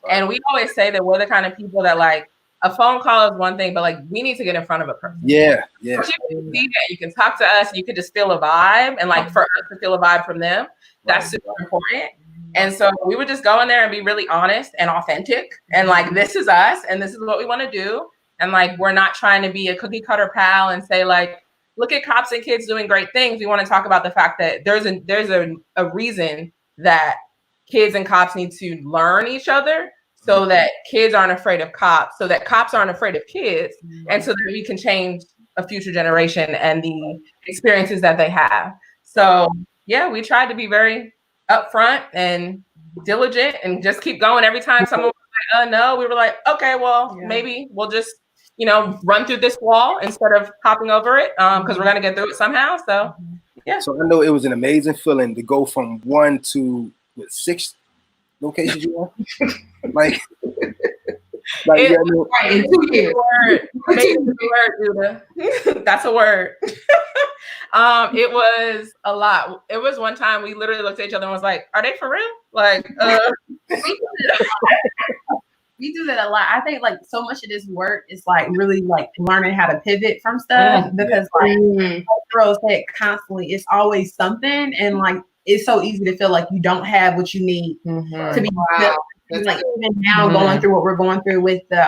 Speaker 1: And we always say that we're the kind of people that like a phone call is one thing, but like we need to get in front of a person.
Speaker 4: Yeah.
Speaker 1: You can see that, you can talk to us, and you can just feel a vibe, and like for us to feel a vibe from them, that's super important. And so we would just go in there and be really honest and authentic, and like this is us, and this is what we want to do, and like we're not trying to be a cookie cutter PAL and say like, look at cops and kids doing great things. We want to talk about the fact that there's a reason that kids and cops need to learn each other, so that kids aren't afraid of cops, so that cops aren't afraid of kids, and so that we can change a future generation and the experiences that they have. So yeah, we tried to be very upfront and diligent and just keep going. Every time someone was like, no, we were like, okay, well, maybe we'll just, run through this wall instead of hopping over it, because we're going to get through it somehow. So yeah.
Speaker 4: So I know it was an amazing feeling to go from 1 to 6 locations you were? Like
Speaker 1: It,
Speaker 2: in 2 years.
Speaker 1: That's a word. It was a lot. It was one time we literally looked at each other and was like, are they for real? Like,
Speaker 3: we do that a lot. I think like so much of this work is like really like learning how to pivot from stuff, because like Cherelle said constantly, it's always something, and like it's so easy to feel like you don't have what you need to be like even now going through what we're going through with the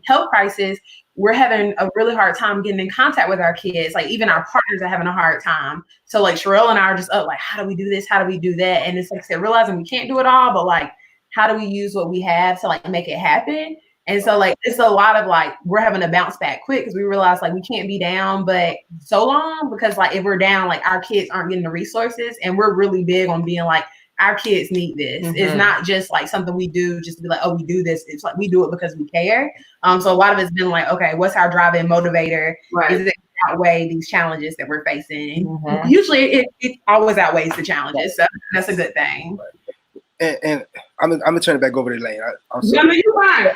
Speaker 3: health crisis. We're having a really hard time getting in contact with our kids. Like even our partners are having a hard time. So like Cherelle and I are just up like, how do we do this? How do we do that? And it's like I said, realizing we can't do it all, but like, how do we use what we have to like make it happen? And so like, it's a lot of like, we're having to bounce back quick because we realize like we can't be down, but so long, because like if we're down, like our kids aren't getting the resources, and we're really big on being like, our kids need this. It's not just like something we do just to be like, oh, we do this. It's like we do it because we care. So a lot of it's been like, okay, what's our driving motivator?
Speaker 2: Right.
Speaker 3: Is it outweigh these challenges that we're facing? Usually it always outweighs the challenges. So that's a good thing.
Speaker 4: And I'm gonna turn it back over to Lane.
Speaker 2: No, you're fine.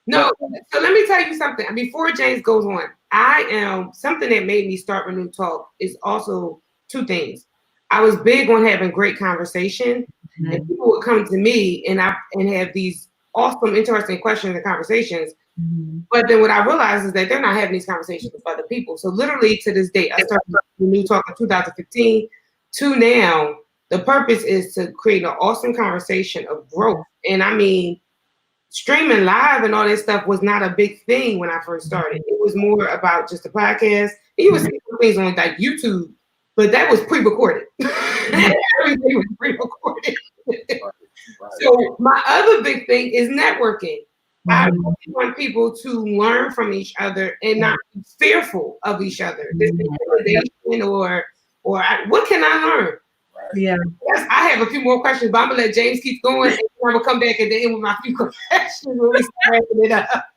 Speaker 2: No, so let me tell you something. Before James goes on, something that made me start Renew Talk is also 2 things. I was big on having great conversation, and people would come to me and have these awesome, interesting questions and conversations. But then what I realized is that they're not having these conversations with other people. So literally to this day, I started Renew Talk in 2015 to now. The purpose is to create an awesome conversation of growth. And I mean, streaming live and all that stuff was not a big thing when I first started. It was more about just a podcast. You would see some things on like YouTube, but that was pre-recorded. Everything was pre-recorded. So my other big thing is networking. I really want people to learn from each other and not be fearful of each other. This intimidation or what can I learn?
Speaker 3: Yeah.
Speaker 2: Yes, I have a few more questions, but I'm gonna let James keep going, and I'm gonna come back at the end with my few questions when we start wrapping it up.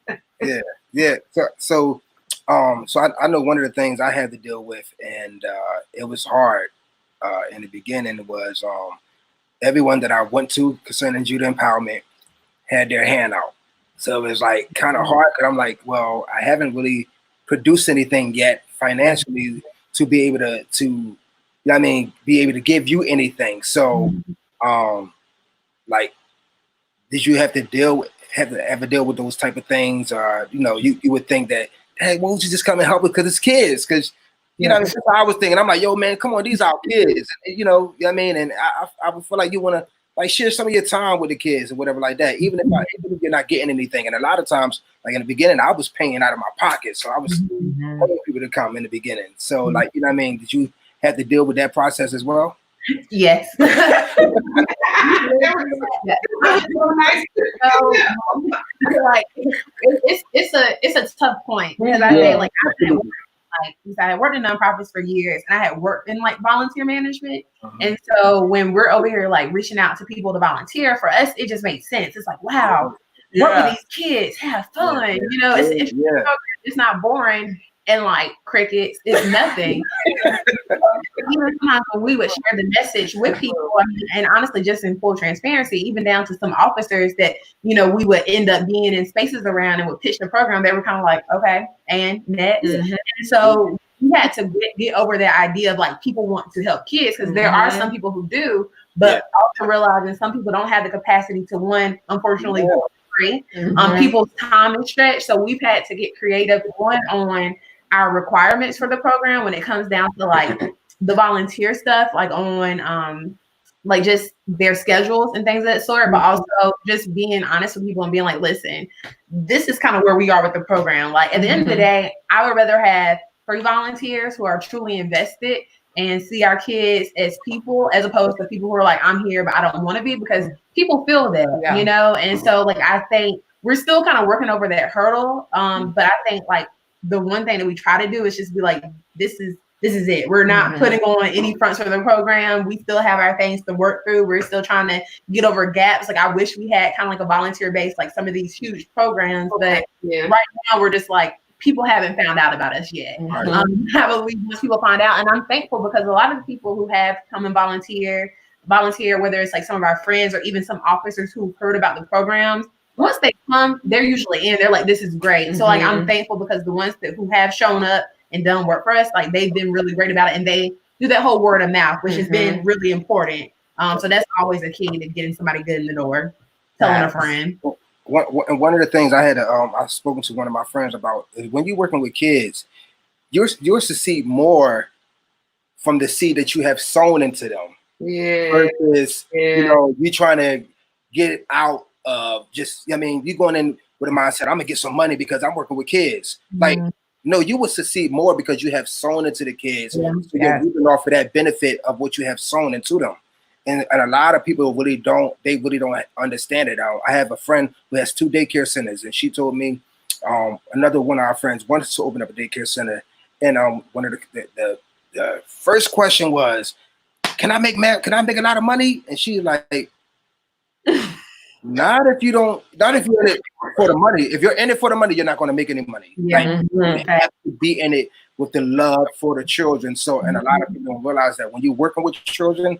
Speaker 4: Yeah. So I know one of the things I had to deal with, and it was hard in the beginning, was everyone that I went to concerning Judah Empowerment had their hand out. So it was like kind of hard, because I'm like, well, I haven't really produced anything yet financially to be able to be able to give you anything. So, like, did you have to ever deal with those type of things? You would think that, hey, why don't you just come and help us because it's kids? Because, that's what I was thinking. I'm like, yo, man, come on, these are our kids. And, you know what I mean? And I would feel like you want to like share some of your time with the kids or whatever like that, even if you're not getting anything. And a lot of times, like in the beginning, I was paying out of my pocket. So I was telling people to come in the beginning. So like, you know what I mean? Did you have to deal with that process as well?
Speaker 3: Yes. Like it's a tough point, because I think like I had worked in nonprofits for years, and I had worked in like volunteer management. And so when we're over here like reaching out to people to volunteer, for us it just makes sense. It's like, wow, work with these kids, have fun. It's not boring. And like crickets, it's nothing. Even sometimes when we would share the message with people, and honestly, just in full transparency, even down to some officers that we would end up being in spaces around and would pitch the program, they were kind of like, okay, and next. And so we had to get over that idea of like people want to help kids, because there are some people who do, but also realizing some people don't have the capacity to unfortunately free. People's time is stretched, so we've had to get creative on our requirements for the program when it comes down to like the volunteer stuff, like on like just their schedules and things of that sort, but also just being honest with people and being like, listen, this is kind of where we are with the program. Like at the end of the day, I would rather have free volunteers who are truly invested and see our kids as people, as opposed to people who are like, I'm here, but I don't want to be, because people feel that, And so like, I think we're still kind of working over that hurdle. But I think like the one thing that we try to do is just be like, this is this is it. We're not putting on any fronts for the program. We still have our things to work through. We're still trying to get over gaps. Like I wish we had kind of like a volunteer base, like some of these huge programs. But right now we're just like, people haven't found out about us yet. I believe once people find out, and I'm thankful because a lot of the people who have come and volunteer, whether it's like some of our friends or even some officers who've heard about the programs, once they come, they're usually in. They're like, this is great. And so like I'm thankful because the ones who have shown up and done work for us, like they've been really great about it, and they do that whole word of mouth, which has been really important. So that's always a key to getting somebody good in the door, telling a friend.
Speaker 4: One of the things I had I've spoken to one of my friends about is when you're working with kids, you're to see more from the seed that you have sown into them. Versus you know, you trying to get it out of just, I mean, you going in with a mindset, I'm gonna get some money because I'm working with kids. Like, no, you will succeed more because you have sown into the kids. So you're reaping off of that benefit of what you have sown into them. And a lot of people really don't understand it. I have a friend who has 2 daycare centers, and she told me another one of our friends wanted to open up a daycare center. And one of the first question was, can I make a lot of money? And she's like, not if you're in it for the money. If you're in it for the money, you're not going to make any money. You have to be in it with the love for the children. So, and a lot of people don't realize that when you're working with children,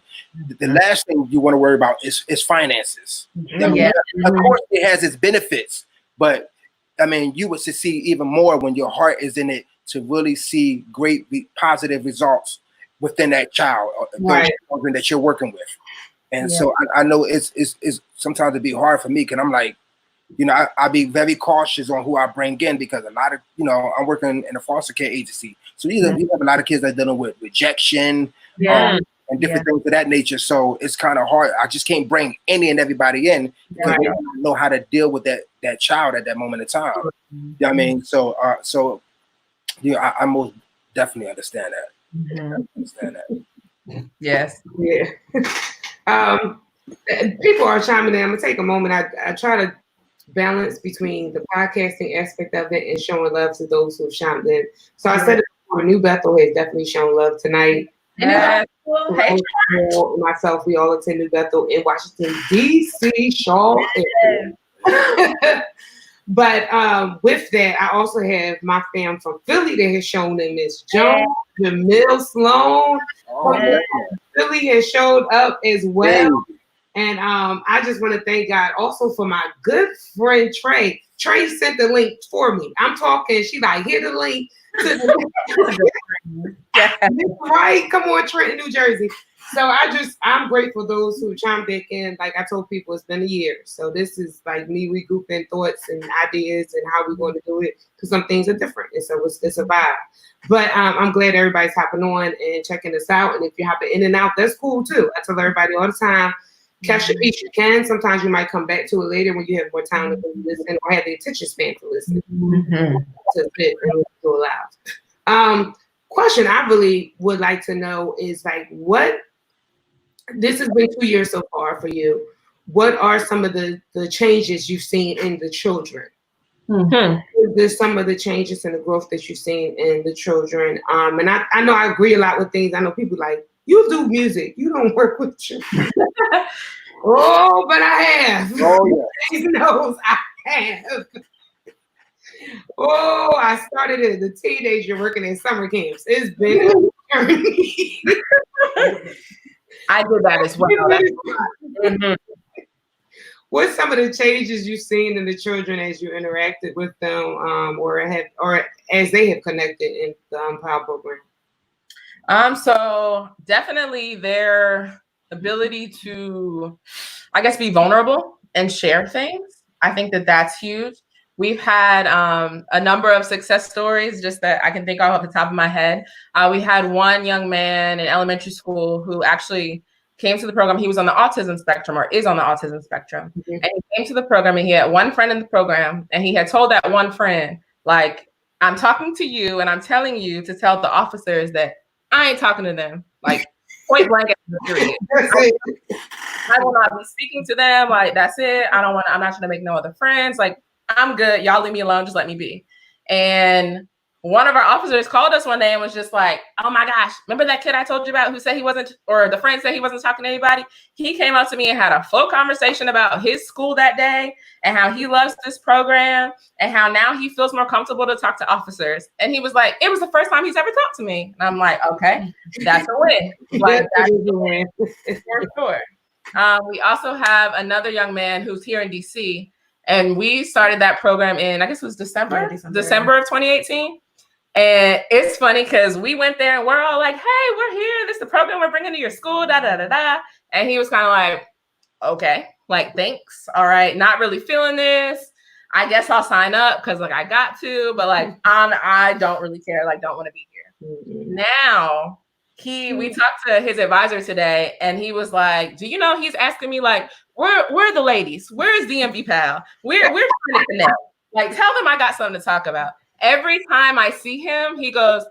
Speaker 4: the last thing you want to worry about is finances. Of course, it has its benefits, but I mean, you would succeed even more when your heart is in it to really see great positive results within that child or those children that you're working with. And so I know it's sometimes it'd be hard for me because I'm like, you know, I be very cautious on who I bring in because a lot of, you know, I'm working in a foster care agency. So you have a lot of kids that are dealing with rejection and different things of that nature. So it's kind of hard. I just can't bring any and everybody in because they don't know how to deal with that child at that moment in time. You know what I mean? So, you know, I most definitely understand that.
Speaker 1: Yes.
Speaker 2: People are chiming in. I'm gonna take a moment. I try to balance between the podcasting aspect of it and showing love to those who've chimed in. So I said New Bethel has definitely shown love tonight. Hey, myself, we all attend New Bethel in Washington, D.C., Shaw. But with that, I also have my fam from Philly that has shown them Miss Jones, Jamil Sloan. Philly has showed up as well. And I just want to thank God also for my good friend Trey. Trey sent the link for me. I'm talking, she like, hit the link to the right. Come on, Trenton, New Jersey. So I'm grateful those who chimed back in. Like I told people, it's been a year. So this is like me regrouping thoughts and ideas and how we're going to do it because some things are different. And so it's a vibe. But I'm glad everybody's hopping on and checking us out. And if you're hopping in and out, that's cool too. I tell everybody all the time, catch the piece you can. Sometimes you might come back to it later when you have more time to listen or have the attention span to listen. To fit and to allow. Question I really would like to know is like, this has been 2 years so far for you. What are some of the changes you've seen in the children? There's some of the changes and the growth that you've seen in the children. And I know I agree a lot with things. I know people like, you do music, you don't work with children. Oh, but I have. Oh, yeah. He knows I have. Oh, I started as a teenager working in summer camps. It's been a journey.
Speaker 1: I did that as well.
Speaker 2: What's some of the changes you've seen in the children as you interacted with them, or as they have connected in the PAL program?
Speaker 1: So definitely their ability to, I guess, be vulnerable and share things. I think that's huge. We've had a number of success stories just that I can think of off the top of my head. We had one young man in elementary school who actually came to the program. He was on the autism spectrum or is on the autism spectrum. And he came to the program and he had one friend in the program and he had told that one friend, like, I'm talking to you and I'm telling you to tell the officers that I ain't talking to them. Like, point blank at the period. I will not be speaking to them. Like, that's it. I'm not trying to make no other friends. Like, I'm good. Y'all leave me alone. Just let me be. And one of our officers called us one day and was just like, oh my gosh, remember that kid I told you about who said he wasn't, or the friend said he wasn't talking to anybody? He came up to me and had a full conversation about his school that day and how he loves this program and how now he feels more comfortable to talk to officers. And he was like, it was the first time he's ever talked to me. And I'm like, okay, that's a win. Like, that's a win for sure. We also have another young man who's here in DC, and we started that program in, I guess it was December of 2018. And it's funny because we went there and we're all like, hey, we're here. This is the program we're bringing to your school, da, da, da, da. And he was kind of like, okay, like, thanks. All right. Not really feeling this. I guess I'll sign up because like I got to, but like, I don't really care. Like, don't want to be here. Mm-hmm. Now, we talked to his advisor today and he was like, do you know, he's asking me like, where are the ladies? Where is DMVPAL? We're trying to connect. Like, tell them I got something to talk about. Every time I see him, he goes,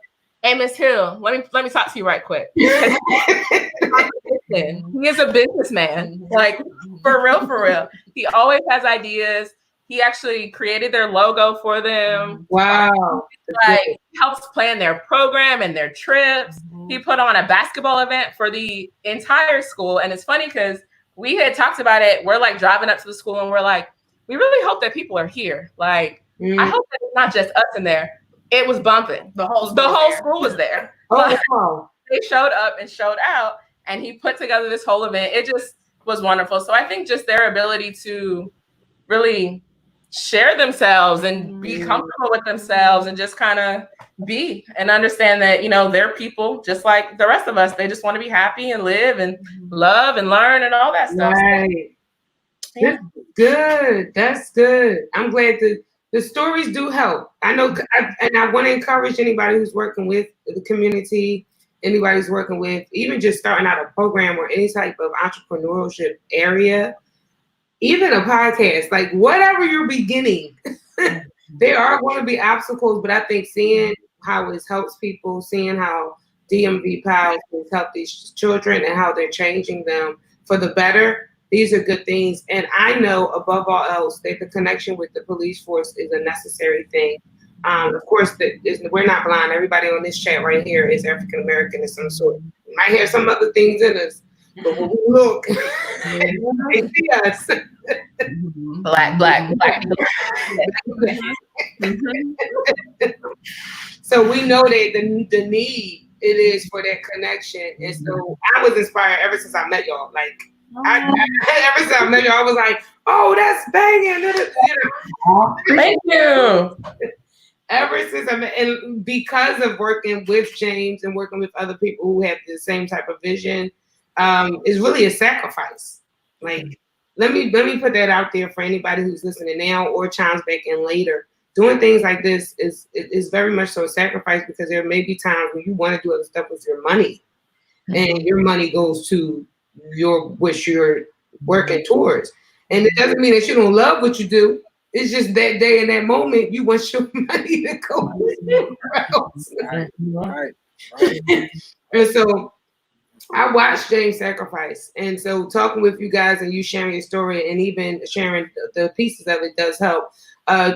Speaker 1: hey, Miss Hill, let me talk to you right quick. He is a businessman, like for real. He always has ideas. He actually created their logo for them.
Speaker 2: Wow.
Speaker 1: Like, helps plan their program and their trips. He put on a basketball event for the entire school. And it's funny because we had talked about it. We're like driving up to the school and we're like, we really hope that people are here. Like, I hope that it's not just us in there. It was bumping. The whole school was there.
Speaker 2: Oh, wow.
Speaker 1: They showed up and showed out, and he put together this whole event. It just was wonderful. So I think just their ability to really share themselves and be comfortable with themselves and just kind of be and understand that, you know, they're people just like the rest of us. They just want to be happy and live and love and learn and all that stuff.
Speaker 2: Right. So, yeah. Good. That's good. I'm glad that the stories do help. I know, and I want to encourage anybody who's working with the community, anybody who's working with even just starting out a program or any type of entrepreneurship area, even a podcast, like whatever you're beginning, there are going to be obstacles, but I think seeing how it helps people, seeing how DMVPAL has helped these children and how they're changing them for the better, these are good things. And I know above all else that the connection with the police force is a necessary thing. Of course, we're not blind. Everybody on this chat right here is African American of some sort. You might hear some other things in us, but when we look, they see us.
Speaker 1: Black.
Speaker 2: So we know that the need it is for that connection. And so I was inspired ever since I met y'all. Like, ever since I met y'all, I was like, oh, that's banging.
Speaker 1: Thank you.
Speaker 2: Ever since I met, and because of working with James and working with other people who have the same type of vision, is really a sacrifice. Like, let me put that out there for anybody who's listening now or chimes back in later. Doing things like this is very much so a sacrifice because there may be times when you want to do other stuff with your money, and your money goes to what you're working towards. And it doesn't mean that you don't love what you do. It's just that day in that moment, you want your money to go somewhere else.
Speaker 4: Right.
Speaker 2: And so I watched James sacrifice. And so talking with you guys and you sharing your story and even sharing the pieces of it does help.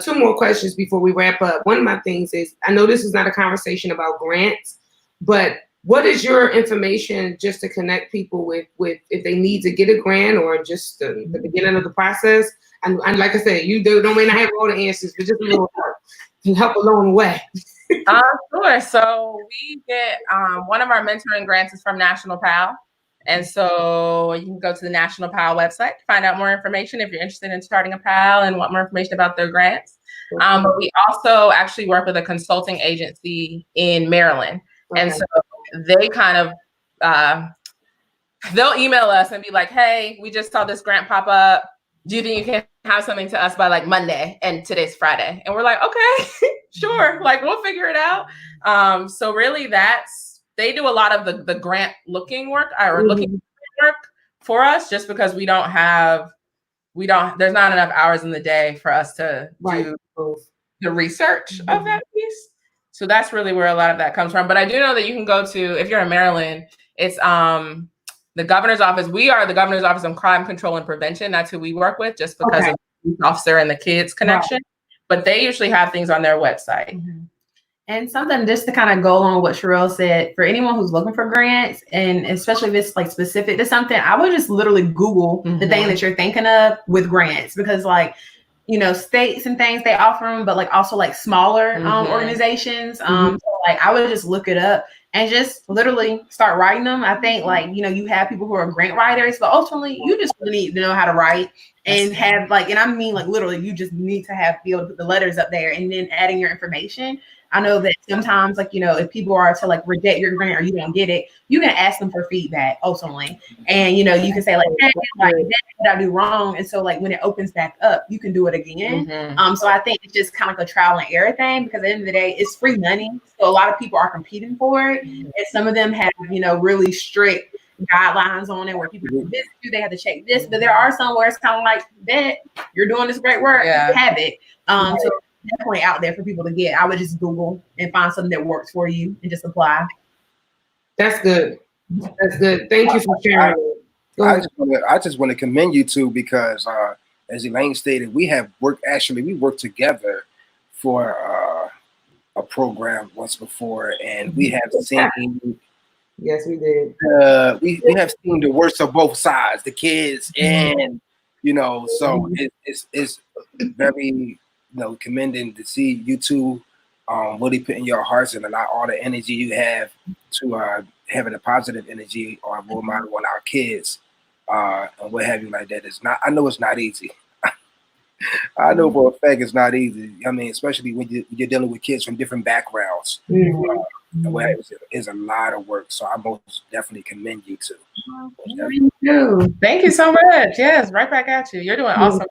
Speaker 2: Two more questions before we wrap up. One of my things is, I know this is not a conversation about grants, but what is your information just to connect people with if they need to get a grant or just the beginning of the process? And like I said, you may not have all the answers, but just a little help along the way.
Speaker 1: Sure. So we get one of our mentoring grants is from National PAL. And so you can go to the National PAL website to find out more information if you're interested in starting a PAL and want more information about their grants. But we also actually work with a consulting agency in Maryland. Okay. And so they kind of, they'll email us and be like, hey, we just saw this grant pop up. Do you think you can have something to us by like Monday? And today's Friday. And we're like, okay, sure. Like, we'll figure it out. So really they do a lot of the grant looking work or looking work for us just because there's not enough hours in the day for us to do the research of that piece. So that's really where a lot of that comes from. But I do know that you can go to, if you're in Maryland, it's the governor's office. We are the governor's office on crime control and prevention. That's who we work with just because of the officer and the kids connection. But they usually have things on their website.
Speaker 3: And something just to kind of go along with what Cherelle said, for anyone who's looking for grants, and especially if it's like specific to something, I would just literally Google the thing that you're thinking of with grants, because like, you know, states and things, they offer them, but like also like smaller organizations. So like I would just look it up and just literally start writing them. I think like, you know, you have people who are grant writers, but ultimately you just really need to know how to write and have like, and I mean like literally you just need to be able to put the letters up there and then adding your information. I know that sometimes, like, you know, if people are to like reject your grant or you don't get it, you can ask them for feedback ultimately. And, you know, you can say like, hey, like, what did I do wrong? And so like when it opens back up, you can do it again. So I think it's just kind of like a trial and error thing, because at the end of the day, it's free money. So a lot of people are competing for it. And some of them have, you know, really strict guidelines on it where people do this, they have to check this. But there are some where it's kind of like, that you're doing this great work, have it. So definitely out there for people to get. I would just Google and find something that works for you and just apply.
Speaker 2: That's good. That's good. Thank you for sharing.
Speaker 4: I just want to commend you too, because as Elaine stated, we worked together for a program once before, and we have seen.
Speaker 2: Yes, we did.
Speaker 4: We have seen the worst of both sides, the kids, and you know, so it's very, you know, commending to see you two really putting your hearts and all the energy you have to having a positive energy or role model on our kids and what have you like that. It's not. I know it's not easy. I know for a fact it's not easy. I mean, especially when you're dealing with kids from different backgrounds. It's a lot of work. So I most definitely commend you too.
Speaker 1: Thank you so much. Yes, right back at you. You're doing awesome.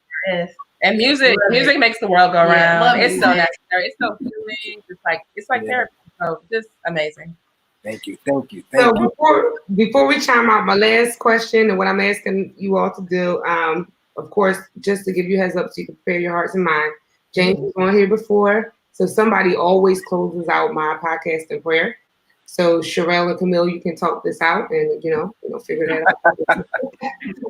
Speaker 1: And music makes the world go round. It's so necessary. It's so healing. It's like therapy. So just amazing.
Speaker 4: Thank you.
Speaker 2: So before we chime out, my last question and what I'm asking you all to do, of course, just to give you a heads up so you can prepare your hearts and mind. James was on here before, so somebody always closes out my podcast in prayer. So Cherelle and Kamil, you can talk this out and you know figure that out.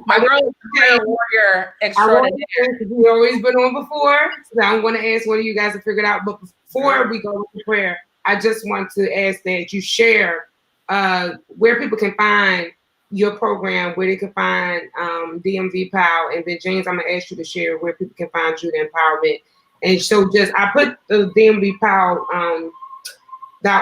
Speaker 1: My girl is a prayer warrior extraordinaire.
Speaker 2: We've always been on before, so I'm going to ask one of you guys to figure it out. But before we go to prayer, I just want to ask that you share where people can find your program, where they can find DMVPAL, and then James, I'm gonna ask you to share where people can find you, the empowerment. And so I put the DMVPAL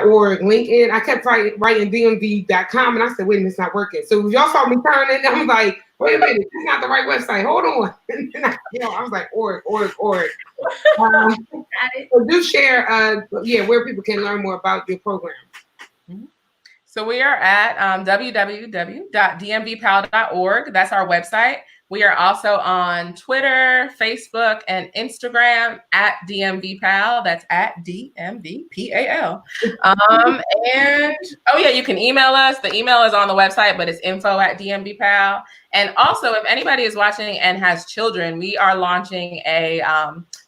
Speaker 2: .org link in. I kept writing DMV.com, and I said, wait a minute, it's not working. So y'all saw me turning, I'm like, wait a minute, it's not the right website. Hold on. And then I was like, org. So do share, where people can learn more about your program.
Speaker 1: So we are at www.dmvpal.org. That's our website. We are also on Twitter, Facebook, and Instagram at DMVPAL. That's at DMVPAL. And you can email us. The email is on the website, but it's info@DMVPAL. And also, if anybody is watching and has children, we are launching a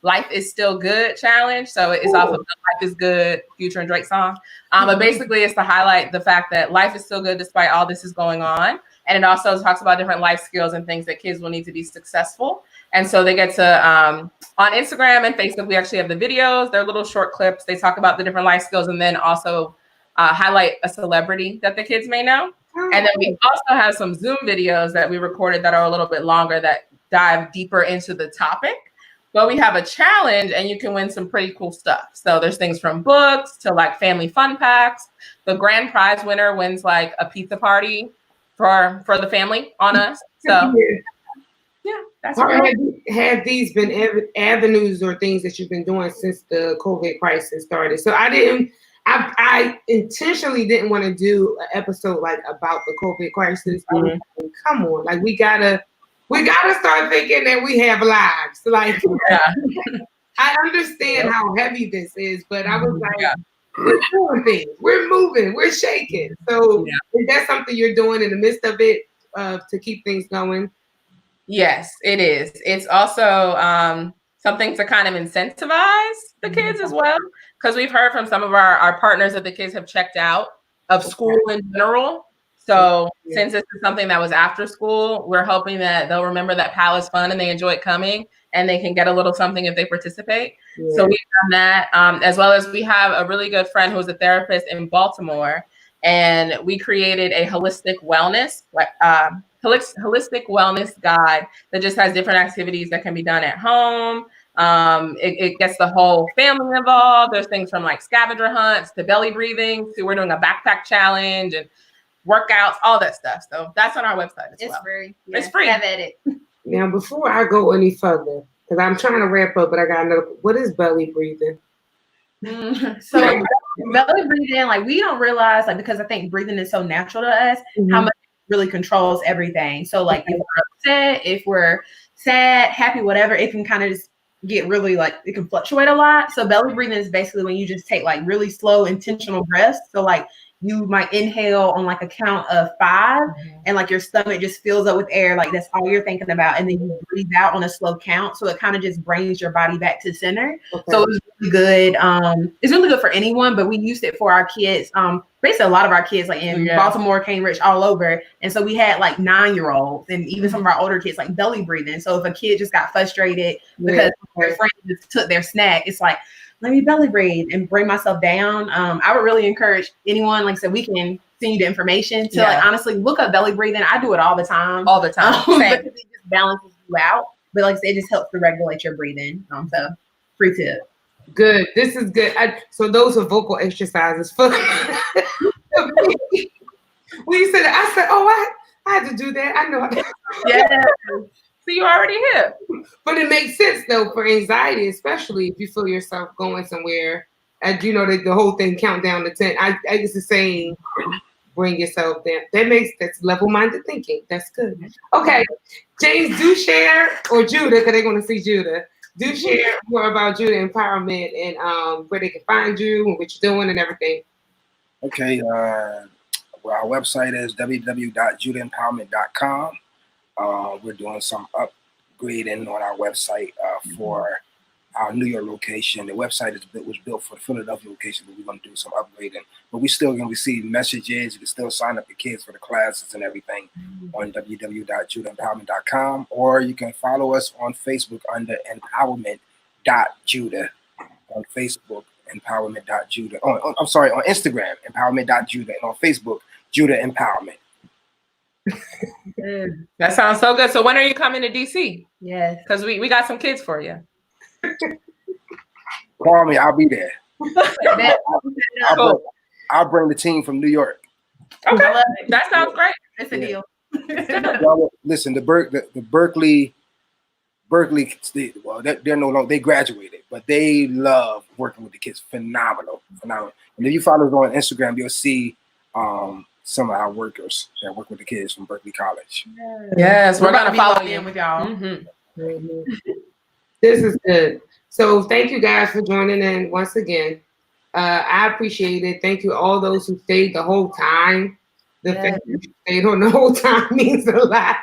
Speaker 1: Life is Still Good challenge. So it's off of the Life is Good Future and Drake song. But basically, it's to highlight the fact that life is still good despite all this is going on. And it also talks about different life skills and things that kids will need to be successful. And so they get to, on Instagram and Facebook, we actually have the videos. They're little short clips. They talk about the different life skills and then also highlight a celebrity that the kids may know. And then we also have some Zoom videos that we recorded that are a little bit longer that dive deeper into the topic. But we have a challenge and you can win some pretty cool stuff. So there's things from books to like family fun packs. The grand prize winner wins like a pizza party for the family on us. So that's right.
Speaker 2: Have these been avenues or things that you've been doing since the COVID crisis started? So I intentionally didn't want to do an episode like about the COVID crisis. Like, come on, like we gotta start thinking that we have lives. Like I understand how heavy this is, but I was like, we're doing things, we're moving, we're shaking. So is that something you're doing in the midst of it to keep things going?
Speaker 1: Yes, it is. It's also something to kind of incentivize the kids as well, because we've heard from some of our partners that the kids have checked out of school in general. So since this is something that was after school, we're hoping that they'll remember that PAL is fun and they enjoy coming and they can get a little something if they participate.
Speaker 2: Yeah.
Speaker 1: So we've done that, as well as we have a really good friend who's a therapist in Baltimore, and we created a holistic wellness guide that just has different activities that can be done at home. It gets the whole family involved. There's things from like scavenger hunts to belly breathing to we're doing a backpack challenge and workouts, all that stuff. So that's on our website as well.
Speaker 3: It's free.
Speaker 1: It's free.
Speaker 3: Have at it.
Speaker 2: Now, before I go any further, because I'm trying to wrap up, but I got another. What is belly breathing?
Speaker 3: So belly breathing, like we don't realize, like because I think breathing is so natural to us, how much it really controls everything. So like if we're upset, if we're sad, happy, whatever, it can kind of just get really like it can fluctuate a lot. So belly breathing is basically when you just take like really slow, intentional breaths. So like you might inhale on like a count of 5 and like your stomach just fills up with air, like that's all you're thinking about, and then you breathe out on a slow count, so it kind of just brings your body back to center. So it's really good. It's really good for anyone, but we used it for our kids. Basically a lot of our kids like in Baltimore, Cambridge, all over, and so we had like 9-year-olds and even some of our older kids like belly breathing. So if a kid just got frustrated because their friend just took their snack, it's like, let me belly breathe and bring myself down. I would really encourage anyone, like I said, we can send you the information to like honestly look up belly breathing. I do it all the time. Because it just balances you out. But like I said, it just helps to regulate your breathing. So free tip.
Speaker 2: Good. This is good. So those are vocal exercises for when you said that, I said, oh, I had to do that. I know.
Speaker 1: Yeah. So you already hip.
Speaker 2: But it makes sense though for anxiety, especially if you feel yourself going somewhere. As you know, the whole thing count down to 10. I guess the saying, bring yourself down. That's level-minded thinking. That's good. Okay, James, do share, or Judah, because they're going to see Judah. Do share more about Judah Empowerment and where they can find you and what you're doing and everything.
Speaker 4: Okay, well, our website is www.judahempowerment.com. We're doing some upgrading on our website for our New York location. The website was built for the Philadelphia location, but we're going to do some upgrading. But we still going to receive messages. You can still sign up your kids for the classes and everything on www.judahempowerment.com, or you can follow us on Facebook under empowerment.judah on Facebook, empowerment.judah. I'm sorry, on Instagram, empowerment.judah, and on Facebook, Judah Empowerment.
Speaker 1: That sounds so good. So when are you coming to DC?
Speaker 3: Yes.
Speaker 1: Because we got some kids for you.
Speaker 4: Call me, I'll be there. I'll bring the team from New York.
Speaker 1: Okay, that sounds great.
Speaker 3: It's a deal.
Speaker 4: Well, listen, the Berkeley, well, they're no longer, they graduated, but they love working with the kids. Phenomenal. And if you follow us on Instagram, you'll see some of our workers that work with the kids from Berkeley College.
Speaker 1: Yes, we're gonna follow you
Speaker 3: with y'all.
Speaker 2: This is good. So thank you guys for joining in once again. I appreciate it. Thank you all those who stayed the whole time. The fact that you stayed on the whole time means a lot.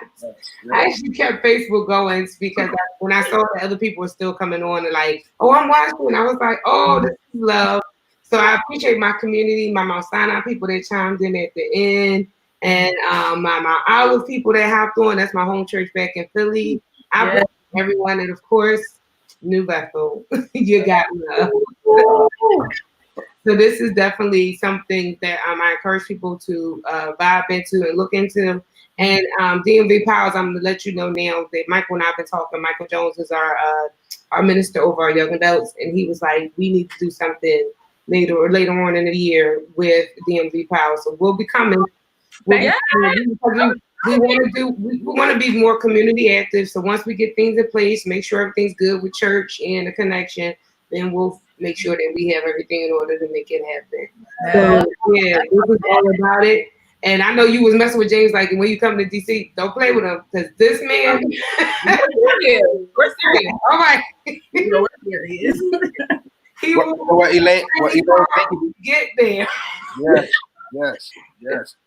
Speaker 2: I actually kept Facebook going because when I saw that other people were still coming on and like, oh, I'm watching, I was like, oh, this is love. So I appreciate my community, my Mount Sinai people that chimed in at the end, and my Iowa people that hopped on. That's my home church back in Philly. I appreciate everyone, and of course, New Bethel. You got love. So this is definitely something that I encourage people to vibe into and look into. And DMVPAL, I'm going to let you know now that Michael and I have been talking. Michael Jones is our minister over our young adults, and he was like, we need to do something later on in the year with DMVPAL. So we'll be coming. We want to be more community active. So once we get things in place, make sure everything's good with church and the connection, then we'll make sure that we have everything in order to make it happen. So yeah, this is all about it. And I know you was messing with James, like when you come to DC, don't play with him, because this man, we're serious. All right.
Speaker 3: We're serious.
Speaker 4: Elaine,
Speaker 2: get there.
Speaker 4: Yes.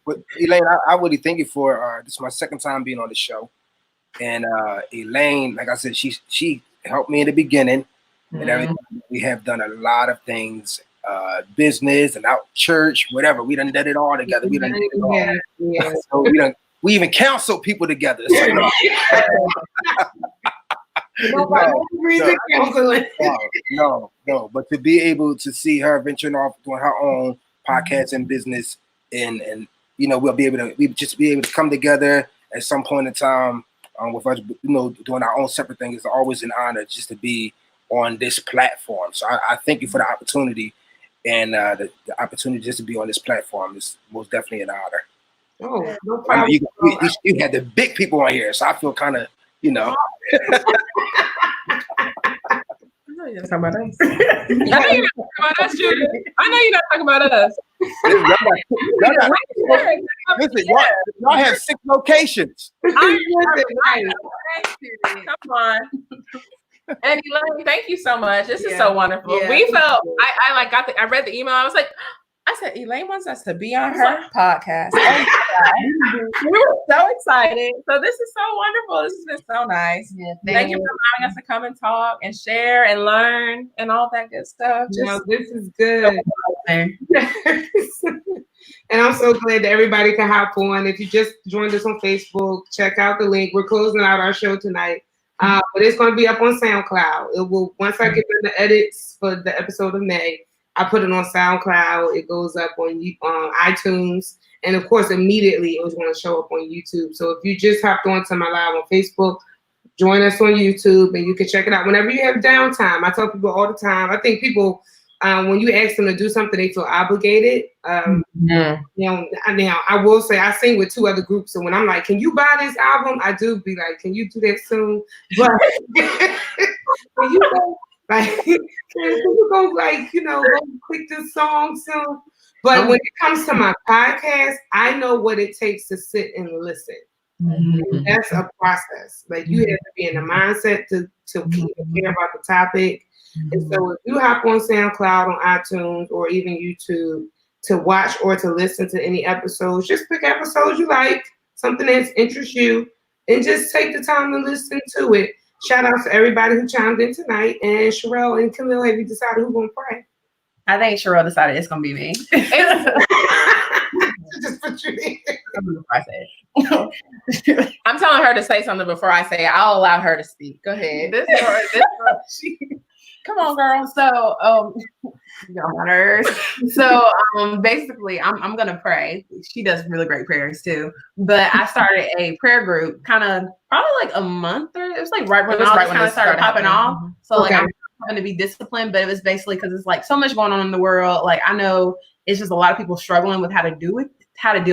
Speaker 4: But Elaine, I really thank you for this is my second time being on the show. And Elaine, like I said, she helped me in the beginning and everything. We have done a lot of things business and out church, whatever. We done did it all together. We done did it all.
Speaker 2: Yeah.
Speaker 4: So we even counsel people together. So, no. But to be able to see her venturing off doing her own podcast and business, and we'll be able to come together at some point in time with us, doing our own separate thing is always an honor just to be on this platform. So I thank you for the opportunity, and the opportunity just to be on this platform is most definitely an honor.
Speaker 2: Oh, no problem.
Speaker 4: You had the big people on here, so I feel kind of,
Speaker 1: I know you're not talking about us. I know you're not talking about us, Judy. I know you're not talking about us.
Speaker 4: Listen, y'all have 6 locations.
Speaker 1: Come on. And Elaine, thank you so much. This is so wonderful.
Speaker 3: Yeah.
Speaker 1: We felt I read the email. I said, Elaine wants us to be on her podcast. Oh my God. We were so excited. So this is so wonderful. This has been so nice.
Speaker 3: Yeah,
Speaker 1: thank you for allowing us to come and talk and share and learn and all that good stuff.
Speaker 2: This is good. And I'm so glad that everybody can hop on. If you just joined us on Facebook, check out the link. We're closing out our show tonight. But it's going to be up on SoundCloud. It will, once I get the edits for the episode of May, I put it on SoundCloud. It goes up on iTunes. And of course, immediately it was going to show up on YouTube. So if you just hopped onto my live on Facebook, join us on YouTube and you can check it out whenever you have downtime. I tell people all the time. I think people, when you ask them to do something, they feel obligated. Now, I will say I sing with 2 other groups. So when I'm like, can you buy this album? I do be like, can you do that soon? But can you go, can you go, go click this song soon? But when it comes to my podcast, I know what it takes to sit and listen. Mm-hmm. That's a process. Like you have to be in the mindset to care about the topic. Mm-hmm. And so if you hop on SoundCloud, on iTunes, or even YouTube to watch or to listen to any episodes, just pick episodes you like, something that interests you, and just take the time to listen to it. Shout out to everybody who chimed in tonight. And Cherelle and Kamil, have you decided who's going to pray?
Speaker 3: I think Cherelle decided it's going to be me.
Speaker 2: Just put you in.
Speaker 1: I'm telling her to say something before I say it. I'll allow her to speak. Go ahead.
Speaker 3: Come on, girl. So, basically, I'm gonna pray. She does really great prayers too. But I started a prayer group, probably like a month, or it was like right when all this kind of started popping off. So like I'm having to be disciplined, but it was basically because it's like so much going on in the world. Like I know it's just a lot of people struggling with how to deal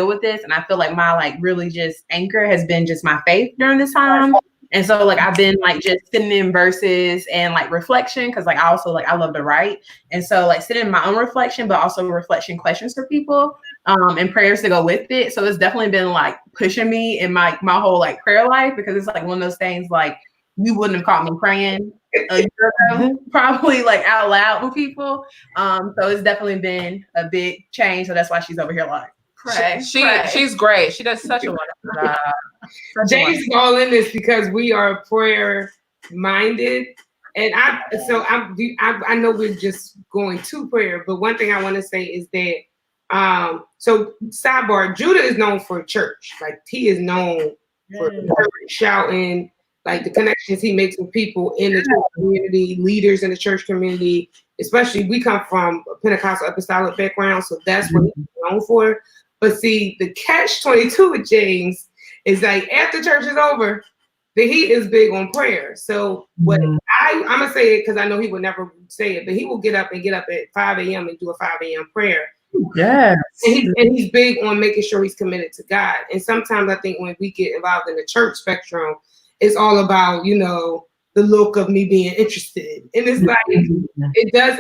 Speaker 3: with this, and I feel like my really just anchor has been just my faith during this time. And so I've been just sitting in verses and reflection, because I also I love to write, and so sitting in my own reflection, but also reflection questions for people, and prayers to go with it. So it's definitely been pushing me in my whole prayer life, because it's one of those things you wouldn't have caught me praying a year ago, probably out loud with people. So it's definitely been a big change. So that's why she's over here pray.
Speaker 1: She's great. She does such a wonderful job.
Speaker 2: James is all in this because we are prayer minded, and I know we're just going to prayer, but one thing I want to say is that so sidebar, Judah is known for church. He is known for shouting, the connections he makes with people in the church community, leaders in the church community. Especially, we come from a Pentecostal apostolic background, so that's what he's known for. But see, the catch-22 with James is after church is over, he is big on prayer. So what I'm gonna say it because I know he would never say it, but he will get up at 5 a.m. and do a 5 a.m. prayer.
Speaker 3: Yes.
Speaker 2: And he's big on making sure he's committed to God. And sometimes I think when we get involved in the church spectrum, it's all about, the look of me being interested. And it's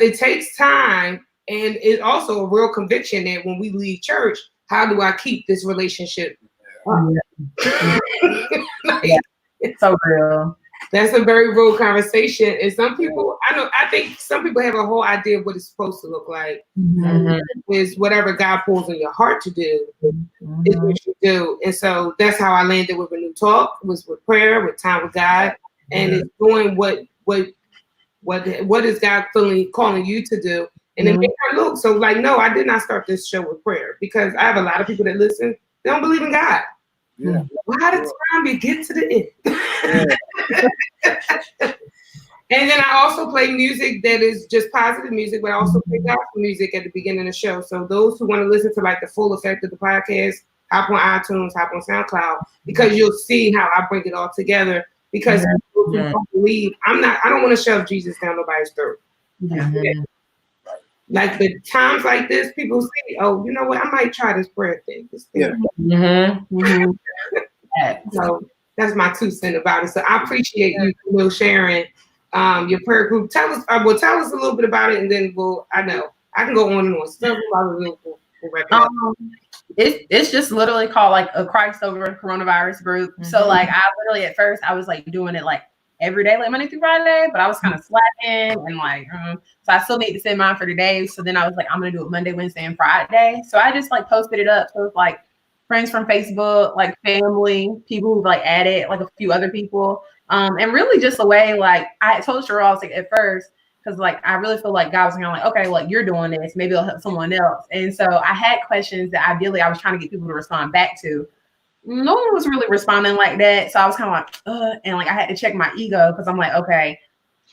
Speaker 2: it takes time, and it's also a real conviction that when we leave church, how do I keep this relationship up?
Speaker 3: It's so real.
Speaker 2: That's a very real conversation. And some people, I think some people have a whole idea of what it's supposed to look like. Is whatever God pulls in your heart to do is what you do. And so that's how I landed with a new talk, was with prayer, with time with God, and it's doing what is God calling you to do. And it made her look. So like, no, I did not start this show with prayer because I have a lot of people that listen. They don't believe in God.
Speaker 4: Yeah.
Speaker 2: Well, how does time you get to the end? And then I also play music that is just positive music, but I also play gospel music at the beginning of the show. So those who want to listen to like the full effect of the podcast, hop on iTunes, hop on SoundCloud, because you'll see how I bring it all together. Because those who don't believe, I don't want to shove Jesus down nobody's throat. Like the times like this, people say, "Oh, you know what? I might try this prayer thing." So that's my 2 cents about it. So I appreciate you, Camille, sharing your prayer group. Tell us a little bit about it, and then I know I can go on and on. So we'll wrap it up.
Speaker 3: It's just literally called like a Christ over coronavirus group. So like I literally at first I was like doing it like every day, like Monday through Friday, but I was kind of slacking and like so I still need to send mine for today. So then I was like, I'm gonna do it Monday, Wednesday, and Friday. So I just like posted it up. So it's like friends from Facebook, like family, people who like added, like a few other people. And really just a way, like I told Cherelle, I was like at first, because like I really feel like God was kind of like, okay, like you're doing this, maybe it'll help someone else. And so I had questions that ideally I was trying to get people to respond back to. No one was really responding like that. So I was kind of like, and like I had to check my ego because I'm like, okay,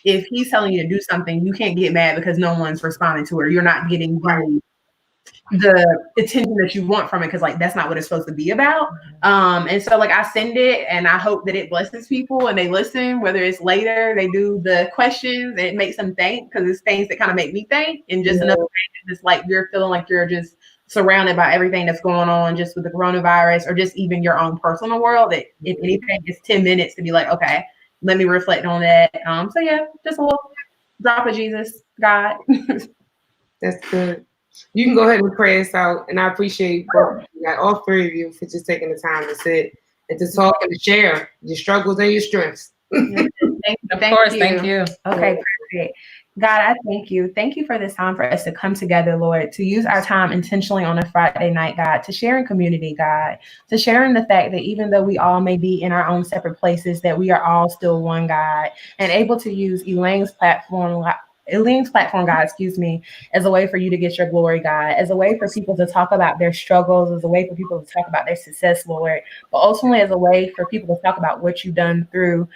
Speaker 3: if he's telling you to do something, you can't get mad because no one's responding to it. Or you're not getting the attention that you want from it, because like that's not what it's supposed to be about. And so like I send it and I hope that it blesses people and they listen, whether it's later they do the questions and it makes them think, because it's things that kind of make me think. And just another thing, just like you're feeling like you're just surrounded by everything that's going on just with the coronavirus, or just even your own personal world, that if anything, it's 10 minutes to be like, okay, let me reflect on that. So yeah, just a little drop of Jesus, God.
Speaker 2: That's good. You can go ahead and pray us out, and I appreciate all 3 of you for just taking the time to sit and to talk and to share your struggles and your strengths.
Speaker 3: Thank you. Okay, perfect. God, I thank you. Thank you for this time for us to come together, Lord, to use our time intentionally on a Friday night, God, to share in community, God, to share in the fact that even though we all may be in our own separate places, that we are all still one, God, and able to use Elaine's platform, God, as a way for you to get your glory, God, as a way for people to talk about their struggles, as a way for people to talk about their success, Lord, but ultimately as a way for people to talk about what you've done through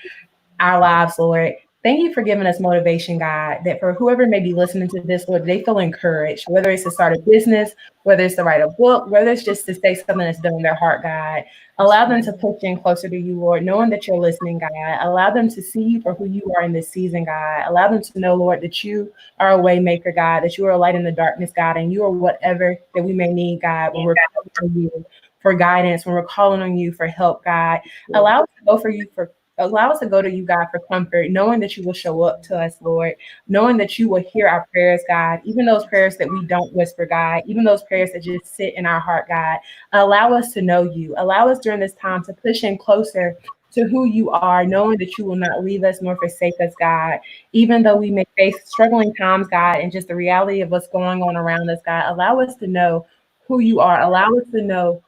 Speaker 3: our lives, Lord. Thank you for giving us motivation, God, that for whoever may be listening to this, Lord, they feel encouraged, whether it's to start a business, whether it's to write a book, whether it's just to say something that's done in their heart, God. Allow them to push in closer to you, Lord, knowing that you're listening, God. Allow them to see you for who you are in this season, God. Allow them to know, Lord, that you are a way maker, God, that you are a light in the darkness, God, and you are whatever that we may need, God, when we're calling on you for guidance, when we're calling on you for help, God. Allow us to go to you, God, for comfort, knowing that you will show up to us, Lord, knowing that you will hear our prayers, God, even those prayers that we don't whisper, God, even those prayers that just sit in our heart, God. Allow us to know you. Allow us during this time to push in closer to who you are, knowing that you will not leave us nor forsake us, God, even though we may face struggling times, God, and just the reality of what's going on around us, God. Allow us to know who you are. Allow us to know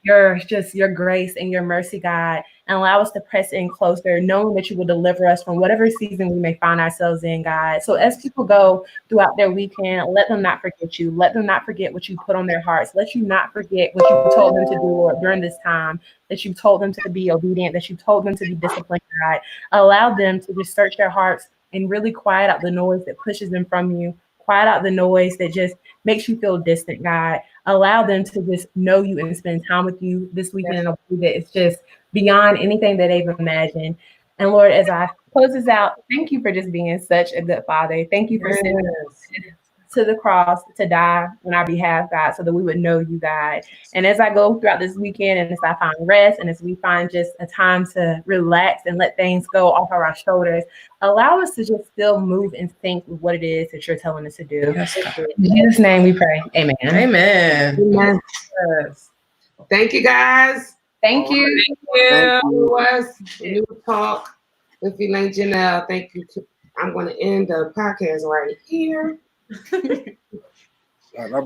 Speaker 3: your grace and your mercy, God, and allow us to press in closer, knowing that you will deliver us from whatever season we may find ourselves in, God. So as people go throughout their weekend, let them not forget you. Let them not forget what you put on their hearts. Let you not forget what you told them to do, Lord, during this time, that you told them to be obedient, that you told them to be disciplined, God. Allow them to just search their hearts and really quiet out the noise that pushes them from you. Quiet out the noise that just makes you feel distant, God. Allow them to just know you and spend time with you this weekend in a way that it's just beyond anything that they've imagined. And Lord, as I close this out, thank you for just being such a good Father. Thank you for sending us to the cross to die on our behalf, God, so that we would know you, God. And as I go throughout this weekend, and as I find rest, and as we find just a time to relax and let things go off of our shoulders, allow us to just still move and think with what it is that you're telling us to do.
Speaker 1: Yes,
Speaker 3: In Jesus' name we pray. Amen.
Speaker 1: Amen.
Speaker 2: Amen. Thank you, guys.
Speaker 3: Thank you.
Speaker 2: It was New Talk with Elaine Janelle. Thank you. I'm going to end the podcast right here.
Speaker 4: All right,